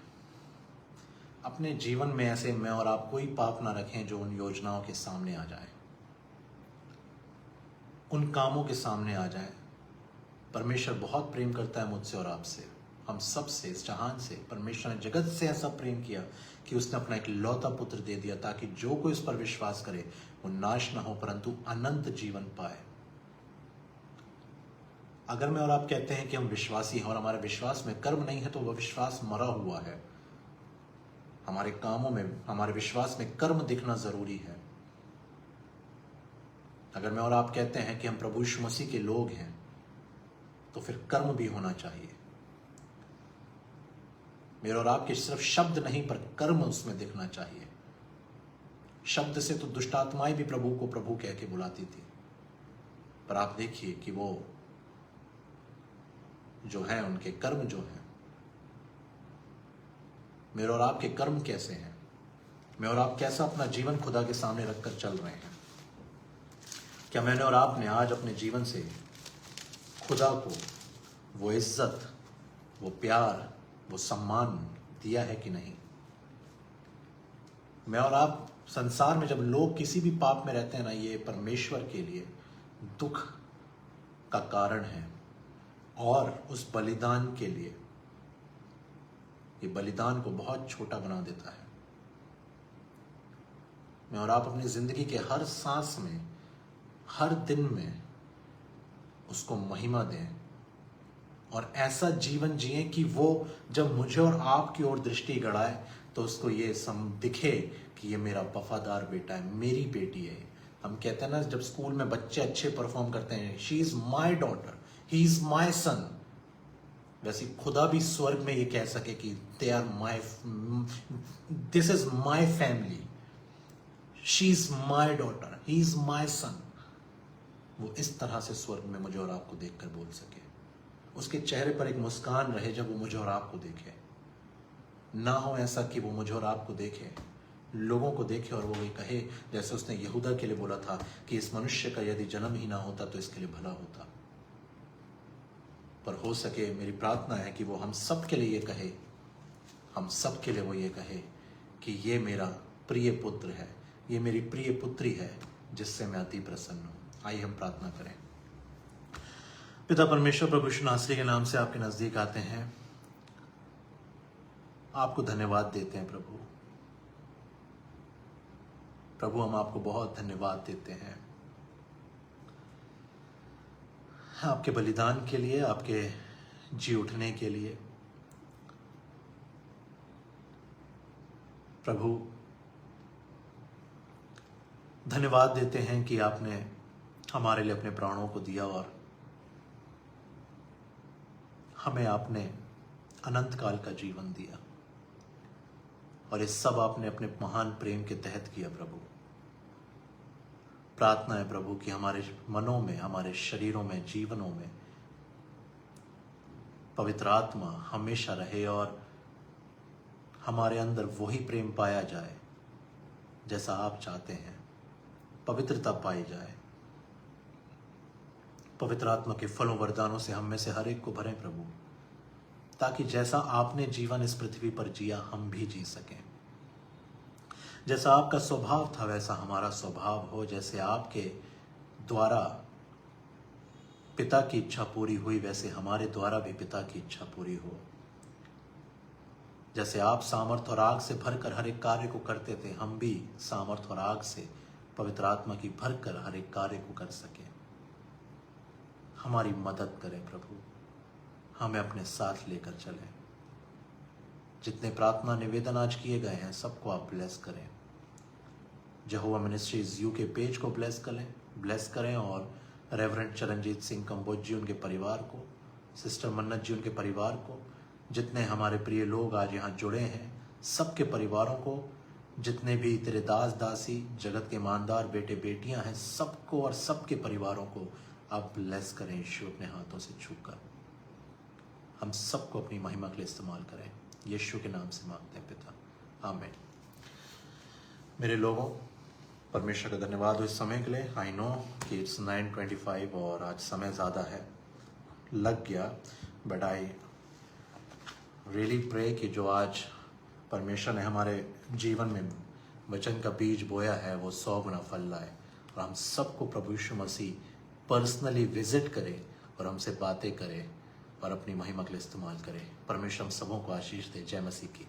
अपने जीवन में ऐसे मैं और आप कोई पाप ना रखें जो उन योजनाओं के सामने आ जाए, उन कामों के सामने आ जाए। परमेश्वर बहुत प्रेम करता है मुझसे और आपसे, हम सब से, इस जहान से। परमेश्वर ने जगत से ऐसा प्रेम किया कि उसने अपना एक लौता पुत्र दे दिया ताकि जो कोई उस पर विश्वास करे वो नाश ना हो परंतु अनंत जीवन पाए। अगर मैं और आप कहते हैं कि हम विश्वासी हैं और हमारे विश्वास में कर्म नहीं है तो वह विश्वास मरा हुआ है। हमारे कामों में, हमारे विश्वास में कर्म दिखना जरूरी है। अगर मैं और आप कहते हैं कि हम प्रभु यीशु मसीह के लोग हैं तो फिर कर्म भी होना चाहिए। मेरे और आपके सिर्फ शब्द नहीं पर कर्म उसमें दिखना चाहिए। शब्द से तो दुष्ट आत्माएं भी प्रभु को प्रभु कह के बुलाती थी, पर आप देखिए कि वो जो है, उनके कर्म जो हैं, मेरे और आपके कर्म कैसे हैं? मैं और आप कैसा अपना जीवन खुदा के सामने रखकर चल रहे हैं? क्या मैंने और आपने आज अपने जीवन से खुदा को वो इज्जत, वो प्यार, वो सम्मान दिया है कि नहीं? मैं और आप संसार में जब लोग किसी भी पाप में रहते हैं ना, ये परमेश्वर के लिए दुख का कारण है और उस बलिदान के लिए ये बलिदान को बहुत छोटा बना देता है। मैं और आप अपनी जिंदगी के हर सांस में, हर दिन में उसको महिमा दें और ऐसा जीवन जिए कि वो जब मुझे और आपकी ओर दृष्टि गड़ाए तो उसको ये दिखे कि ये मेरा वफादार बेटा है, मेरी बेटी है। हम कहते हैं ना, जब स्कूल में बच्चे अच्छे परफॉर्म करते हैं, she is my daughter, he is my son, वैसे खुदा भी स्वर्ग में ये कह सके कि they are my, this is my family, she is my daughter, he is my son. वो इस तरह से स्वर्ग में मुझे और आपको देखकर बोल सके, उसके चेहरे पर एक मुस्कान रहे जब वो मुझे और आपको देखे। ना हो ऐसा कि वो मुझे और आपको देखे, लोगों को देखे और वो ये कहे जैसे उसने यहूदा के लिए बोला था कि इस मनुष्य का यदि जन्म ही ना होता तो इसके लिए भला होता। पर हो सके, मेरी प्रार्थना है कि वो हम सब के लिए ये कहे, हम सब के लिए वो ये कहे कि ये मेरा प्रिय पुत्र है, ये मेरी प्रिय पुत्री है जिससे मैं अति प्रसन्न हूं। आइए हम प्रार्थना करें। पिता परमेश्वर, प्रभु यीशु नासरी के नाम से आपके नजदीक आते हैं, आपको धन्यवाद देते हैं। प्रभु हम आपको बहुत धन्यवाद देते हैं आपके बलिदान के लिए, आपके जी उठने के लिए। प्रभु धन्यवाद देते हैं कि आपने हमारे लिए अपने प्राणों को दिया और हमें आपने अनंत काल का जीवन दिया और ये सब आपने अपने महान प्रेम के तहत किया। प्रभु प्रार्थना है प्रभु कि हमारे मनों में, हमारे शरीरों में, जीवनों में पवित्र आत्मा हमेशा रहे और हमारे अंदर वही प्रेम पाया जाए जैसा आप चाहते हैं, पवित्रता पाई जाए। पवित्र आत्मा के फलों वरदानों से हम में से हर एक को भरें प्रभु, ताकि जैसा आपने जीवन इस पृथ्वी पर जिया हम भी जी सकें। जैसा आपका स्वभाव था वैसा हमारा स्वभाव हो, जैसे आपके द्वारा पिता की इच्छा पूरी हुई वैसे हमारे द्वारा भी पिता की इच्छा पूरी हो। जैसे आप सामर्थ और आग से भरकर हर एक कार्य को करते थे, हम भी सामर्थ और आग से पवित्र आत्मा की भरकर हर एक कार्य को कर सके। हमारी मदद करें प्रभु, हमें अपने साथ लेकर चलें। जितने प्रार्थना निवेदन आज किए गए हैं सबको आप ब्लेस करें। यहोवा मिनिस्ट्रीज यूके पेज को ब्लेस करें और रेवरेंड चरणजीत सिंह कंबोज जी उनके परिवार को, सिस्टर मन्नत जी उनके परिवार को, जितने हमारे प्रिय लोग आज यहाँ जुड़े हैं सबके परिवारों को, जितने भी तेरे दास दासी जगत के ईमानदार बेटे बेटियां हैं सबको और सबके परिवारों को आप ब्लेस करें। यीशु अपने हाथों से छूकर हम सबको अपनी महिमा के लिए इस्तेमाल करें। यीशु के नाम से मांगते हैं पिता, आमीन। मेरे लोगों, परमेश्वर का धन्यवाद हो इस समय के लिए। आई नो कि इट्स 9:25 और आज समय ज़्यादा है लग गया, बट आई रियली प्रे कि जो आज परमेश्वर ने हमारे जीवन में वचन का बीज बोया है वो 100 गुना फल लाए और हम सबको प्रभु यीशु मसीह पर्सनली विजिट करे और हमसे बातें करे और अपनी महिमा के लिए इस्तेमाल करे। परमेश्वर हम सबों को आशीष दे। जय मसीह की।